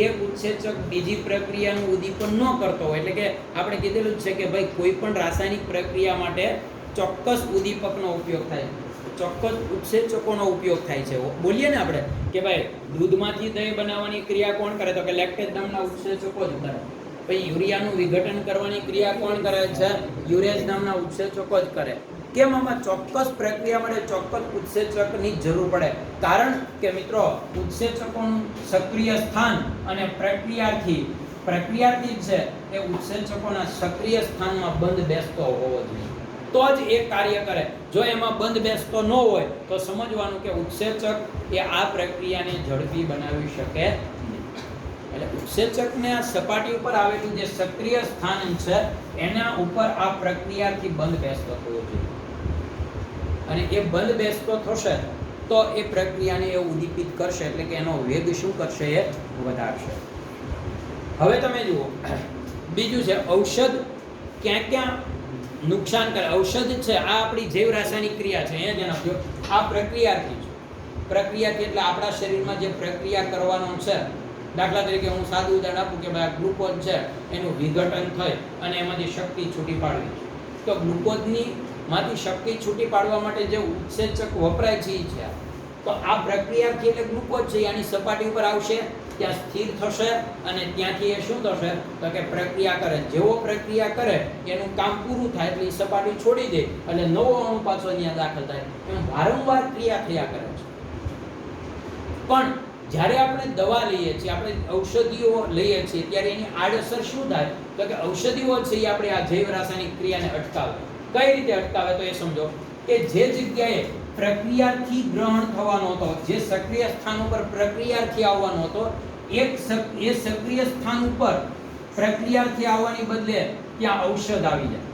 એક ઉત્સેચક બીજી પ્રક્રિયાનું ઉદ્દીપન ન કરતો હોય. એટલે કે આપણે કીધેલું જ છે કે ભાઈ કોઈ પણ રાસાયણિક પ્રક્રિયા માટે ચોક્કસ ઉદ્દીપકનો ઉપયોગ થાય, ચોક્કસ ઉત્સેચકોનો ઉપયોગ થાય છે. બોલીએ ને આપણે કે ભાઈ દૂધમાંથી દહીં બનાવવાની ક્રિયા કોણ કરે? તો કે લેક્ટેઝ નામના ઉત્સેચકો જ કરે. પછી યુરિયાનું વિઘટન કરવાની ક્રિયા કોણ કરે છે? યુરેઝ નામના ઉત્સેચકો જ કરે. કેમ? આમાં ચોક્કસ પ્રક્રિયા માટે ચોક્કસ ઉત્સેચકની જરૂર પડે. કારણ કે મિત્રો ઉત્સેચકોનું સક્રિય સ્થાન અને પ્રક્રિયાર્થી છે એ ઉત્સેચકોના સક્રિય સ્થાનમાં બંધ બેસતો હોવો જોઈએ, તો જ એ કાર્ય કરે. જો એમાં બંધ બેસતો ન હોય તો સમજવાનું કે ઉત્સેચક એ આ પ્રક્રિયાને ઝડપી બનાવી શકે નહીં. એટલે ઉત્સેચકને આ સપાટી ઉપર આવેલું જે સક્રિય સ્થાન છે એના ઉપર આ પ્રક્રિયાથી બંધ બેસતો હોવો જોઈએ. અને એ બંધ બેસતો થશે તો એ પ્રક્રિયાને એ ઉદ્દીપિત કરશે, એટલે કે એનો વેગ શું કરશે? એ વધારશે. હવે તમે જુઓ, બીજું છે ઔષધ ક્યાં ક્યાં નુકસાન કરે. ઔષધ છે આ આપણી જૈવ રાસાયણિક ક્રિયા છે. અહીંયા ધ્યાન આપજો, આ પ્રક્રિયાથી છે. પ્રક્રિયાથી એટલે આપણા શરીરમાં જે પ્રક્રિયા કરવાનો છે. દાખલા તરીકે હું સાદું ઉદાહરણ આપું કે ભાઈ ગ્લુકોઝ છે એનું વિઘટન થઈ અને એમાંથી શક્તિ છૂટી પાડવી છે. તો ગ્લુકોઝની માંથી શક્તિ છૂટી પાડવા માટે જે ઉત્સેચક વપરાય છે એ છે તો આ પ્રક્રિયાથી એટલે ગ્લુકોઝ છે આની સપાટી ઉપર આવશે, ત્યાં સ્થિર થશે અને ત્યાંથી એ શું થશે તો કે પ્રક્રિયા કરે. જેવો પ્રક્રિયા કરે એનું કામ પૂરું થાય એટલે સપાટી છોડી દે એટલે નવો અણુ પાછો ત્યાં દાખલ થાય. એમ વારંવાર ક્રિયા થયા કરે છે. પણ જ્યારે આપણે દવા લઈએ છીએ, આપણે ઔષધિઓ લઈએ છીએ ત્યારે એની આડઅસર શું થાય તો કે ઔષધિઓ છે એ આપણે આ જૈવ રાસાયણિક ક્રિયાને અટકાવે. કઈ રીતે અટકાવે તો એ સમજો કે જે જગ્યાએ પ્રક્રિયાથી ગ્રહણ થવાનો હતો, જે સક્રિય સ્થાન ઉપર પ્રક્રિયાથી આવવાનો હતો, એ સક્રિય સ્થાન ઉપર પ્રક્રિયાથી આવવાની બદલે ત્યાં ઔષધ આવી જાય.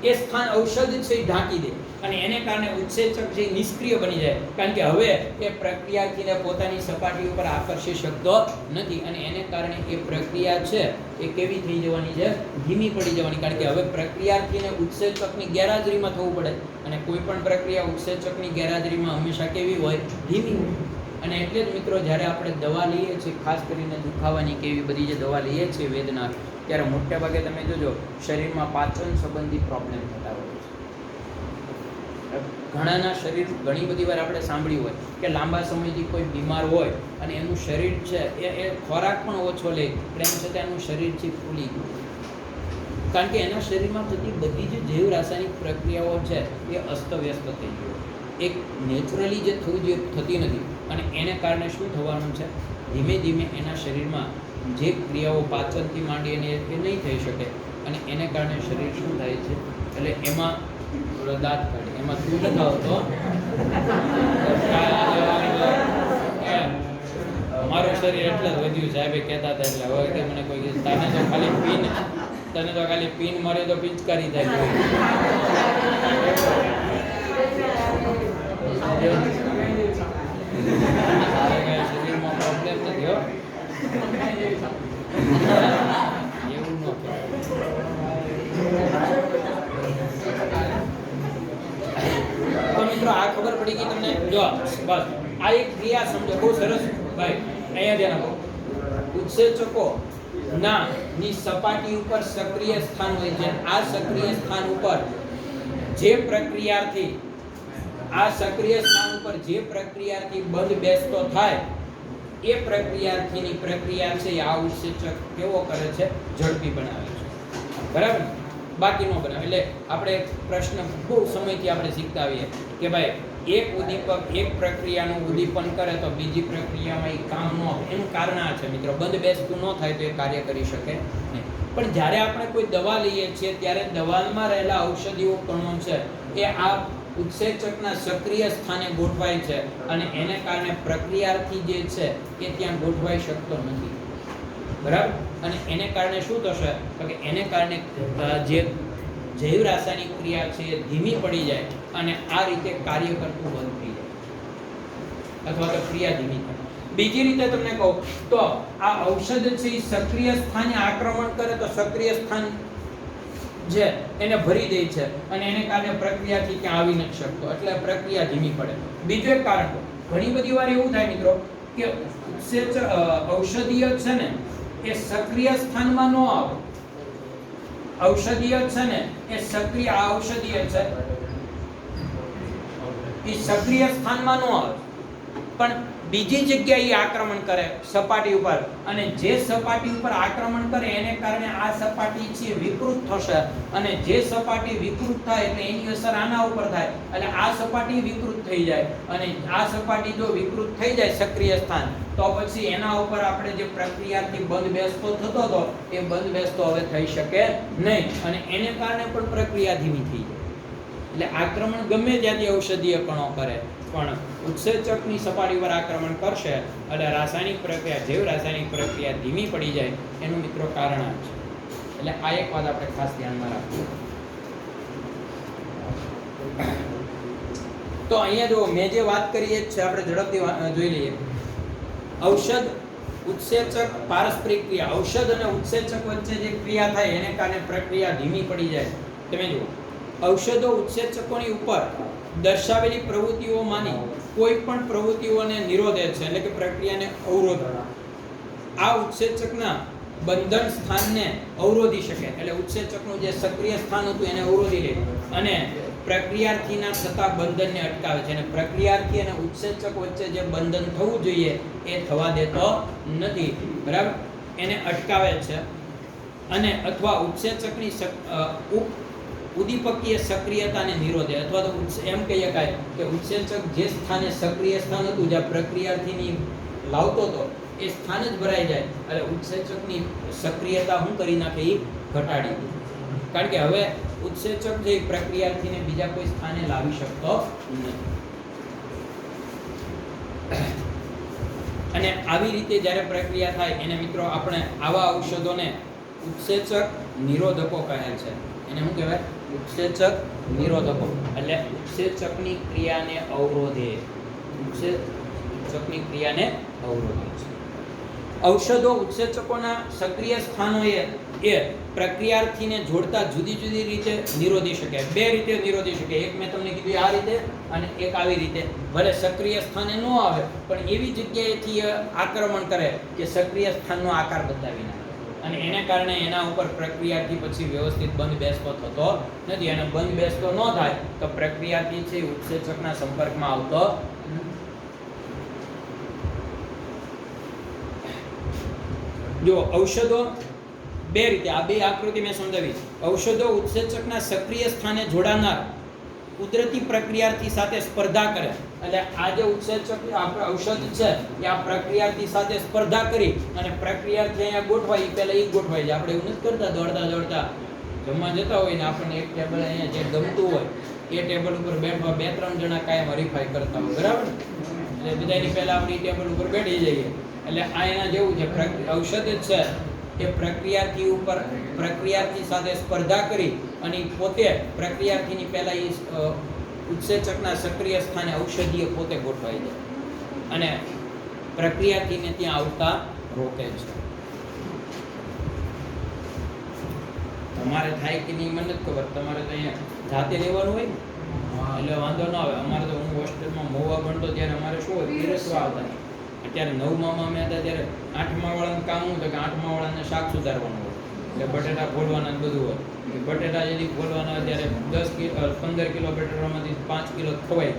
એ સ્થાન ઔષધ છે ઢાંકી દે અને એને કારણે ઉત્સેચક જે નિષ્ક્રિય બની જાય, કારણ કે હવે એ પ્રક્રિયાથી પોતાની સપાટી ઉપર આકર્ષી શકતો નથી અને એને કારણે એ પ્રક્રિયા છે એ કેવી થઈ જવાની છે, ધીમી પડી જવાની. કારણ કે હવે પ્રક્રિયાથી ઉત્સેચકની ગેરહાજરીમાં થવું પડે અને કોઈ પણ પ્રક્રિયા ઉત્સેચકની ગેરહાજરીમાં હંમેશા કેવી હોય, ધીમી હોય. અને એટલે જ મિત્રો જ્યારે આપણે દવા લઈએ છીએ, ખાસ કરીને દુખાવાની કે એવી બધી જે દવા લઈએ છીએ વેદના, ત્યારે મોટે ભાગે તમે જોજો શરીરમાં પાચન સંબંધી પ્રોબ્લેમ થતા હોય છે. ઘણાના શરીર, ઘણી બધી વાર આપણે સાંભળ્યું હોય કે લાંબા સમયથી કોઈ બીમાર હોય અને એનું શરીર છે એ ખોરાક પણ ઓછો લે પણ એમ છતાં એનું શરીર છે ફૂલી ગયું, કારણ કે એના શરીરમાં થતી બધી જે જૈવ રાસાયણિક પ્રક્રિયાઓ છે એ અસ્તવ્યસ્ત થઈ ગઈ, એક નેચરલી જે થવું જોઈએ થતી નથી. અને એને કારણે શું થવાનું છે, ધીમે ધીમે એના શરીરમાં જે ક્રિયાઓ પાચનથી માંડી અને એ નહીં થઈ શકે અને એને કારણે શરીર શું થાય છે, એટલે એમાં દાંત કાઢે, એમાં તું લગાવતો મારું શરીર એટલે જ વધ્યું સાહેબે કહેતા હતા. એટલે હવે કે મને કોઈ તને તો ખાલી પીન મારે તો પિચકારી થાય. શરીરમાં પ્રોબ્લેમ નથી હો, એવું ન તો મિત્રો આ ખબર પડી ગઈ તમને. જો બસ આ એક ક્રિયા સમજો, બહુ સરસ ભાઈ, અહીંયા ધ્યાન આપો. ઉત્સેચકો ના ની સપાટી ઉપર સક્રિય સ્થાન હોય છે. આ સક્રિય સ્થાન ઉપર જે પ્રક્રિયાથી આ સક્રિય સ્થાન ઉપર જે પ્રક્રિયાથી બંધ બેસતો થાય એ પ્રક્રિયાથીની પ્રક્રિયા છે આ ઉત્સેચક કેવો કરે છે, ઝડપી બનાવે છે. બરાબર, બાકી નો બનાવે. એટલે આપણે પ્રશ્ન બહુ સમયથી આપણે શીખતા આવીએ કે ભાઈ એક ઉદ્દીપક એક પ્રક્રિયાનું ઉદ્દીપન કરે તો બીજી પ્રક્રિયામાં એ કામ ન આવે. એનું કારણ આ છે મિત્રો, બંધ બેસતું ન થાય તો એ કાર્ય કરી શકે નહીં. પણ જ્યારે આપણે કોઈ દવા લઈએ છીએ ત્યારે દવામાં રહેલા ઔષધીય કણો છે એ આ ઉત્સેચકના સક્રિય સ્થાને ગોઠવાય છે અને એને કારણે પ્રક્રિયાથી જે છે એ ત્યાં ગોઠવાઈ શકતો નથી. બરાબર, અને એને કારણે શું થશે તો કે એને કારણે જે જૈવ રાસાયણિક ક્રિયા છે એ ધીમી પડી જાય અને આ રીતે કાર્ય કરતું બંધ થઈ જાય અથવા તો ક્રિયા ધીમી થાય. બીજી રીતે તમને કહું તો આ ઔષધ છે એ સક્રિય સ્થાને આક્રમણ કરે તો સક્રિય સ્થાન જે એને ભરી દે છે અને એને કારણે પ્રક્રિયાથી ક્યાં આવી નથી શકતો, એટલે પ્રક્રિયા ધીમી પડે. બીજું એક કારણ, ઘણી બધી વાર એવું થાય મિત્રો કે ઉત્સેચક ઔષધીય છે ને એ સક્રિય સ્થાનમાં ન આવે. ઔષધીય છે ને એ સક્રિય, આ ઔષધીય છે એ સક્રિય સ્થાનમાં ન આવે પણ બીજી જગ્યાએ આક્રમણ કરે સપાટી ઉપર, અને જે સપાટી ઉપર આક્રમણ કરે એને કારણે આ સપાટી છે વિકૃત થશે અને જે સપાટી વિકૃત થાય એટલે એની અસર આના ઉપર થાય એટલે આ સપાટી વિકૃત થઈ જાય અને આ સપાટી જો વિકૃત થઈ જાય સક્રિય સ્થાન તો પછી એના ઉપર આપણે જે પ્રક્રિયાથી બંધ બેસતો થતો હતો એ બંધ બેસતો હવે થઈ શકે નહીં અને એને કારણે પણ પ્રક્રિયા ધીમી થઈ જાય. એટલે આક્રમણ ગમે ત્યાંથી ઔષધીય કણો કરે પણ ઉત્સેચકની સપાટી પર આક્રમણ કરશે એટલે રાસાયણિક પ્રક્રિયા, જૈવ રાસાયણિક પ્રક્રિયા ધીમી પડી જાય એનું મિત્રો કારણ આ છે. એટલે આ એક વાત આપણે ખાસ ધ્યાનમાં રાખવું. તો અહીંયા જો મેં જે વાત કરી એ છે, આપણે ઝડપથી જોઈ લઈએ. ઔષધ ઉત્સેચક પારસ્પરિક ક્રિયા, ઔષધ અને ઉત્સેચક વચ્ચે જે ક્રિયા થાય એને કારણે પ્રક્રિયા ધીમી પડી જાય. તમે જુઓ, ઔષધો ઉત્સેચકોની ઉપર દર્શાવેલી પ્રવૃત્તિઓમાંની કોઈ પણ પ્રવૃત્તિઓને નિરોધે છે, એટલે કે પ્રક્રિયાને અવરોધે. આ ઉત્સેચકના બંધન સ્થાનને અવરોધી શકે, એટલે ઉત્સેચકનું જે સક્રિય સ્થાન હતું એને અવરોધી લે અને પ્રક્રિયાર્થીના થતા બંધનને અટકાવે છે અને પ્રક્રિયાર્થી અને ઉત્સેચક વચ્ચે જે બંધન થવું જોઈએ એ થવા દેતો નથી, બરાબર, એને અટકાવે છે. અને અથવા ઉત્સેચકની ઉદ્દીપકીય સક્રિયતાને નિરોધે, અથવા તો એમ કહી શકાય કે ઉત્સેચક જે સ્થાને સક્રિય સ્થાન હતું જ્યાં પ્રક્રિયાર્થીની લાવતો હતો એ સ્થાન જ ભરાઈ જાય એટલે ઉત્સેચકની સક્રિયતા શું કરી નાખે, એ ઘટાડી દે. કારણ કે હવે ઉત્સેચક જે પ્રક્રિયાર્થીને બીજા કોઈ સ્થાને લાવી શકતો નથી. અને આવી રીતે જ્યારે પ્રક્રિયા થાય એને મિત્રો આપણે આવા ઔષધોને ઉત્સેચક નિરોધકો કહે છે. એને શું કહેવાય? ઉત્સેચક નિરોધકો. એટલે ઉત્સેચકની ક્રિયાને અવરોધે, ઉત્સેચકની ક્રિયાને અવરોધે છે. ઔષધો ઉત્સેચકોના સક્રિય સ્થાનોએ એ પ્રક્રિયાર્થીને જોડતા જુદી જુદી રીતે નિરોધી શકે. બે રીતે નિરોધી શકે. એક મેં તમને કીધું આ રીતે અને એક આવી રીતે. ભલે સક્રિય સ્થાને ન આવે પણ એવી જગ્યાએથી આક્રમણ કરે કે સક્રિય સ્થાનનો આકાર બદલાવી નાખે અને એને કારણે એના ઉપર પ્રક્રિયાર્થી પછી વ્યવસ્થિત બંધ બેસતો થતો નથી. અને બંધ બેસતો ન થાય તો પ્રક્રિયાર્થી છે ઉત્સેચકના સંપર્કમાં આવતો. જો ઔષધો બે રીતે, આ બે આકૃતિ મેં સમજાવી. ઔષધો ઉત્સેચકના સક્રિય સ્થાને જોડાનાર કુદરતી પ્રક્રિયાર્થી સાથે સ્પર્ધા કરે. એટલે આ જે ઉત્સેચક આપણે ઔષધ છે એ આ પ્રક્રિયાર્થી સાથે સ્પર્ધા કરી અને પ્રક્રિયાર્થી અહીંયા ગોઠવાય પહેલા એ ગોઠવાય છે. આપણે એવું નથી કરતા દોડતા દોડતા જમવા જતા હોય ને આપણને એક ટેબલ અહીંયા જે ગમતું હોય એ ટેબલ ઉપર બેઠવા 2-3 જણા કાયમ હરીફાઈ કરતા હોય, બરાબર? એટલે બધાની પહેલા આપણી ટેબલ ઉપર બેઠી જઈએ. એટલે આ એના જેવું છે. ઔષધ છે એ પ્રક્રિયાર્થી સાથે સ્પર્ધા કરી અને પોતે પ્રક્રિયાર્થીની પહેલા એ ઉત્સેચકના સક્રિય સ્થાને ઔષધીય પોતે ગોઠવાઈ જાય અને પ્રક્રિયાર્થીને ત્યાં આવતા રોકે છે. તમારે થાય કે નહીં મને નથી ખબર. તમારે તો અહીંયા જાતે લેવાનું હોય એટલે વાંધો ન આવે. અમારે તો હું હોસ્ટેલમાં મોવા ભણતો ત્યારે અમારે શું હોય, પીરસવા આવતા. અત્યારે 9માં અમે હતા ત્યારે 8મા વાળાનું કામ શું હતું કે 8મા વાળાને શાક સુધારવાનું હોય એટલે બટેટા ફોડવાના બધું હોય. બટેટા જેથી ફોડવાના ત્યારે 15 કિલો બટેટામાંથી 5 કિલો ખવાઈ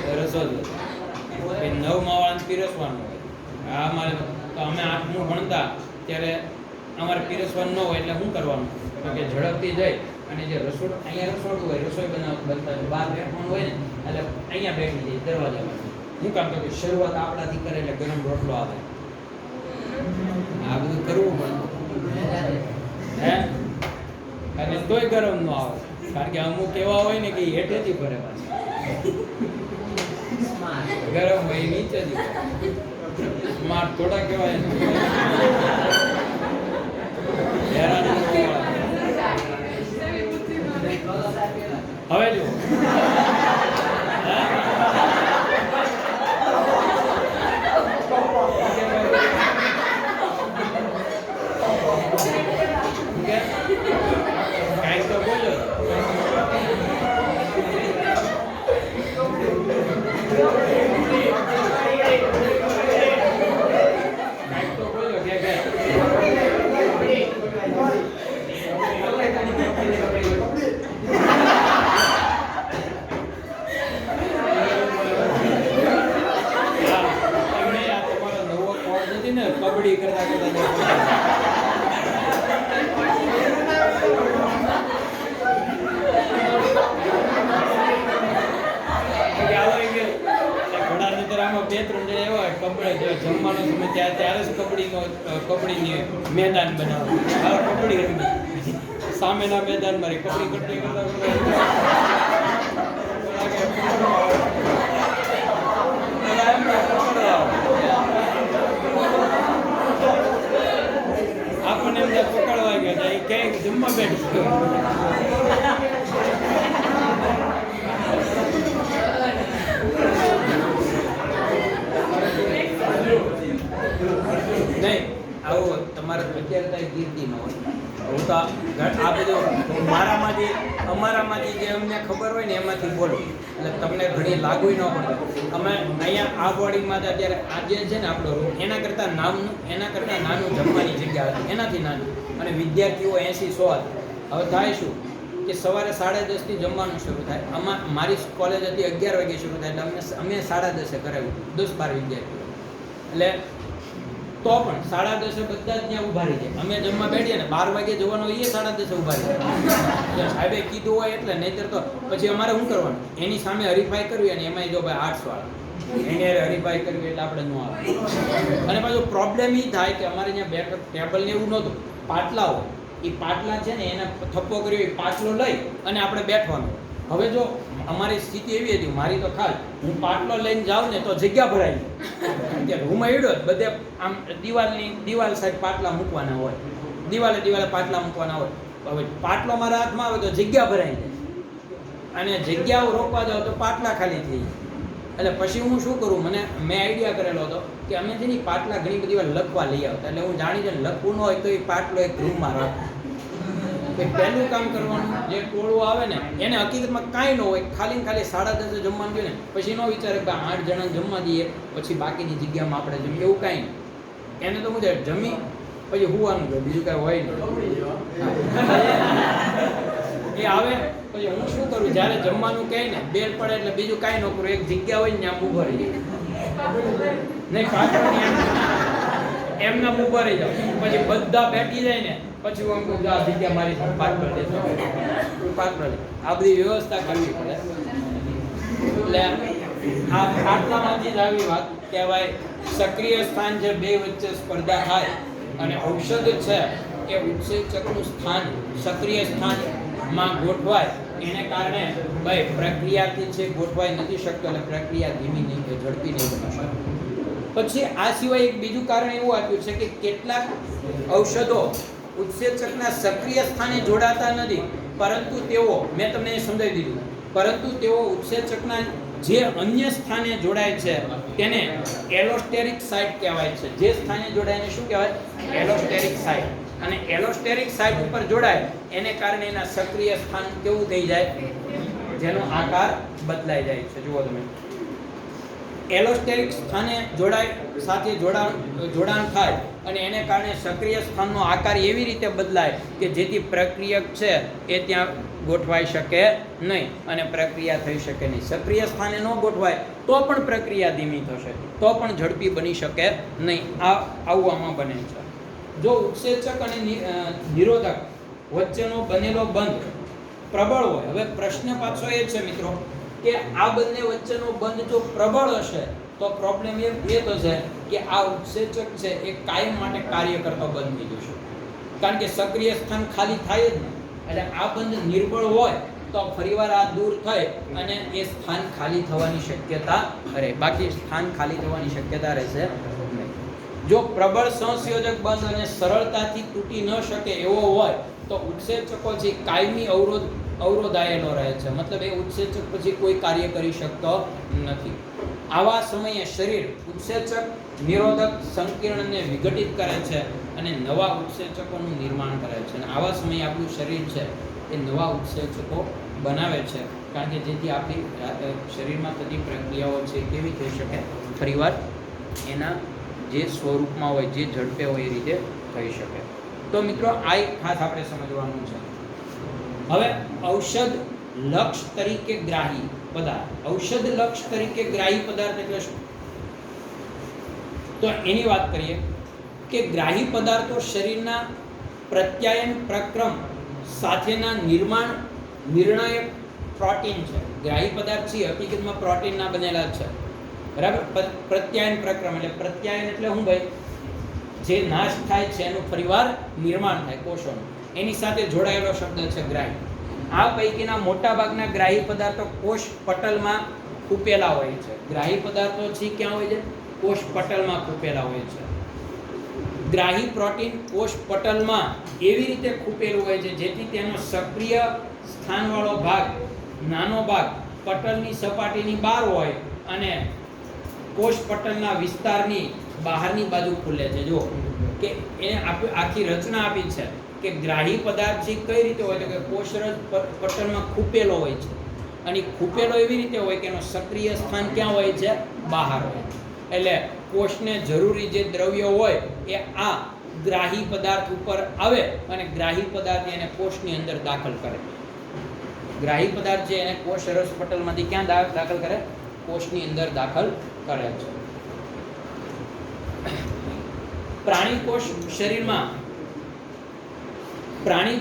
ગયા રસોઈ. 9મા વાળાને પીરસવાનું હોય. આ અમારે તો અમે 8મું ભણતા ત્યારે અમારે પીરસવાનું ન હોય એટલે શું કરવાનું કે ઝડપથી જઈ અને જે રસોડું અહીંયા રસોડું હોય રસોઈ બનતા બહાર બેઠવાનું હોય ને એટલે અહીંયા બેઠી જાય દરવાજામાં. શું કામ કે શરૂઆત આપણાથી કરે એટલે ગરમ રોટલો આવે. આ બધું કરવું પડે હે અને તોય ગરમ ન આવે કારણ કે અમુક એવા હોય ને કે હેઠેથી ભરે ગરમ હોય નીચેથી સ્માર્ટ થોડા કહેવાય હેરાન હવે જો કાંઈક તો બોલો. કબડ્ડી કરતા જમવાનો સમય ત્યારે જ કબડ્ડીની મેદાન બનાવો. કબડ્ડી રમી સામેના મેદાનમાં કબડ્ડી કરતા આપણને એમ પકડવા ગયા એ ક્યાંક જમવા બેઠું. નહીં આવું તમારે અત્યારે કઈ કીર્તિ ન હોય. હું તો આ બધું અમારામાંથી જે અમને ખબર હોય ને એમાંથી બોલું એટલે તમને ઘણી લાગુ ન પડે. અમે અહીંયા આ બોર્ડિંગમાં અત્યારે આ જે છે ને આપણો રૂમ એના કરતાં નાનું જમવાની જગ્યા હતી એનાથી નાનું અને વિદ્યાર્થીઓ 80-100 હવે થાય શું કે સવારે 10:30 થી જમવાનું શરૂ થાય. મારી કોલેજ હતી 11 વાગે શરૂ થાય, એટલે અમે 10:30 કરાવ્યું 10-12 વિદ્યાર્થીઓ. એટલે તો પણ 10:30 બધા જ ત્યાં ઊભા રહી જાય. અમે જમવા બેઠીએ ને 12 વાગે જવાનું હોય, એ 10:30 ઊભા રહી જાય. સાહેબે કીધું હોય એટલે, નહીંતર તો પછી અમારે શું કરવાનું? એની સામે હરીફાઈ કરવી, અને એમાં જો ભાઈ આર્ટ્સ વાળા એને હરીફાઈ કરવી એટલે આપણે ન આવે. અને પાછું પ્રોબ્લેમ એ થાય કે અમારે ત્યાં બેઠક ટેબલ ને એવું નહોતું, પાટલા હોય. એ પાટલા છે ને એને થપ્પો કર્યો, એ પાટલો લઈ અને આપણે બેઠવાનું. હવે જો અમારી સ્થિતિ એવી હતી, મારી તો ખાસ, હું પાટલો લઈને જાઉં ને તો જગ્યા ભરાઈ જાય. કે રૂમ એડો બધે આમ દિવાલ સાઈડ પાટલા મૂકવાના હોય, દિવાલે પાટલા મૂકવાના હોય. હવે પાટલો મારા હાથમાં આવે તો જગ્યા ભરાઈ જાય, અને જગ્યાઓ રોકવા જાવ તો પાટલા ખાલી થઈ જાય. એટલે પછી હું શું કરું, મેં આઈડિયા કરેલો હતો કે અમે જેની પાટલા ઘણી બધી વાર લખવા લઈ આવતા. એટલે હું જાણી જાય લખવું ન હોય તો એ પાટલો એક રૂમમાં રાખો. પહેલું કામ કરવાનું, જે ટોળું આવે ને એને હકીકતમાં કાંઈ ન હોય, ખાલી 10:30 જમવાનું જોઈએ ને, પછી ન વિચારે કે 8 જણા જમવા દઈએ પછી બાકીની જગ્યામાં આપણે જમીએ, એવું કાંઈ નહીં. એને તો હું જમી પછી હુવાનું જોઈએ, બીજું કાંઈ હોય નહીં. એ આવે પછી હું શું કરું, જ્યારે જમવાનું કહે ને બેલ પડે એટલે બીજું કાંઈ ન કરું, એક જગ્યા હોય ને આમ ઊભો રહી જાય, નહીં પાછળ એમના ઊભા રહી જાવ. પછી બધા બેઠી જાય ને પછી હું કહું આ જગ્યા મારી પાટલો લેજો, પાટલો લે. આ બધી વ્યવસ્થા કરવી પડે. એટલે આ પાટલામાંથી જ આવી વાત કહેવાય. સક્રિય સ્થાન જે બે વચ્ચે સ્પર્ધા થાય, અને ઔષધ છે કે ઉત્સેચકનું સ્થાન સક્રિય સ્થાનમાં ગોઠવાય, એને કારણે ભાઈ પ્રક્રિયાથી છે ગોઠવાઈ નથી શકતો, એટલે પ્રક્રિયા ધીમી નહીં કે ઝડપી નહીં બની શકે. પછી આ સિવાય એક બીજું કારણ એવું આપ્યું છે કે કેટલાક ઔષધો ઉત્સેચકના સક્રિય સ્થાને જોડાતા નથી, પરંતુ તેઓ, મેં તમને સમજાવી દીધું, પરંતુ તેઓ ઉત્સેચકના જે અન્ય સ્થાને જોડાય છે તેને એલોસ્ટેરિક સાઇટ કહેવાય છે. જે સ્થાને જોડાય એને શું કહેવાય? એલોસ્ટેરિક સાઇટ. અને એલોસ્ટેરિક સાઇટ ઉપર જોડાય એને કારણે એના સક્રિય સ્થાન કેવું થઈ જાય? જેનો આકાર બદલાઈ જાય છે. જુઓ તમે, એલોસ્ટેરિક સ્થાને સાથે જોડાણ થાય અને એને કારણે સક્રિય સ્થાનનો આકાર એવી રીતે બદલાય કે જેથી પ્રક્રિયક છે એ ત્યાં ગોઠવાઈ શકે નહીં અને પ્રક્રિયા થઈ શકે નહીં. સક્રિય સ્થાને ન ગોઠવાય તો પણ પ્રક્રિયા ધીમી થશે, તો પણ ઝડપી બની શકે નહીં. આવું આમાં બને છે. જો ઉત્સેચક અને નિરોધક વચ્ચેનો બનેલો બંધ પ્રબળ હોય, હવે પ્રશ્ન પાછો એ છે મિત્રો કે આ બંને વચ્ચેનો બંધ જો પ્રબળ હશે તો પ્રોબ્લેમ એ થશે કે આ ઉત્સેચક છે એ કાયમ માટે કાર્ય કરતો બંધ થઈ જશે, કારણ કે સક્રિય સ્થાન ખાલી થાય જ નહીં. એટલે આ બંધ નિર્બળ હોય તો ફરીવાર આ દૂર થઈ અને એ સ્થાન ખાલી થવાની શક્યતા રહે, બાકી સ્થાન ખાલી થવાની શક્યતા રહેશે નહીં. જો પ્રબળ સહસંયોજક બંધ અને સરળતાથી તૂટી ન શકે એવો હોય તો ઉત્સેચકો જે કાયમી અવરોધાયેલો રહે છે, મતલબ એ ઉત્સેચક પછી કોઈ કાર્ય કરી શકતો નથી. આવા સમયે શરીર ઉત્સેચક નિરોધક સંકીર્ણને વિઘટિત કરે છે અને નવા ઉત્સેચકોનું નિર્માણ કરે છે. અને આવા સમયે આપણું શરીર છે એ નવા ઉત્સેચકો બનાવે છે, કારણ કે જેથી આપણી શરીરમાં થતી પ્રક્રિયાઓ છે કેવી થઈ શકે, ફરીવાર એના જે સ્વરૂપમાં હોય, જે ઝડપે હોય એ રીતે થઈ શકે. તો મિત્રો આ એક ખાસ આપણે સમજવાનું છે. હવે ઔષધ લક્ષ તરીકે ગ્રાહી પદાર્થ. ઔષધ લક્ષ તરીકે ગ્રાહી પદાર્થ એટલે શું? તો એની વાત કરીએ કે ગ્રાહી પદાર્થો શરીરના પ્રત્યાયન પ્રક્રમ સાથેના નિર્ણાયક પ્રોટીન છે. ગ્રાહી પદાર્થ છે હકીકતમાં પ્રોટીનના બનેલા છે, બરાબર. પ્રત્યાયન પ્રક્રમ એટલે પ્રત્યાયન એટલે શું ભાઈ? જે નાશ થાય છે એનું ફરીવાર નિર્માણ થાય કોષોનું, એની સાથે જોડાયેલો શબ્દ છે ગ્રાહી. આ પૈકીના મોટા ભાગના ગ્રાહી પદાર્થો કોષ પટલમાં ખૂપેલા હોય છે. ગ્રાહી પદાર્થો છે ક્યાં હોય છે? કોષ પટલમાં ખૂપેલા હોય છે. ગ્રાહી પ્રોટીન કોષ પટલમાં એવી રીતે ખૂપેલું હોય છે જેથી તેનો સક્રિય સ્થાનવાળો ભાગ, નાનો ભાગ પટલની સપાટીની બહાર હોય અને કોષ પટલના વિસ્તારની બહારની બાજુ ખુલે છે. જો કે એને આખી રચના આપી છે કે ગ્રાહી પદાર્થ જે કઈ રીતે હોય, તો કે કોષરસ પટલમાં ખૂપેલો હોય છે, અને ખૂપેલો એવી રીતે હોય કે એનો સક્રિય સ્થાન ક્યાં હોય છે? બહાર હોય. એટલે કોષને જરૂરી જે દ્રવ્ય હોય એ આ ગ્રાહી પદાર્થ ઉપર આવે અને ગ્રાહી પદાર્થ એને કોષની અંદર દાખલ કરે. ગ્રાહી પદાર્થ છે એને કોષ રસ પટલમાંથી ક્યાં દાખલ કરે? કોષની અંદર દાખલ કરે છે. પ્રાણી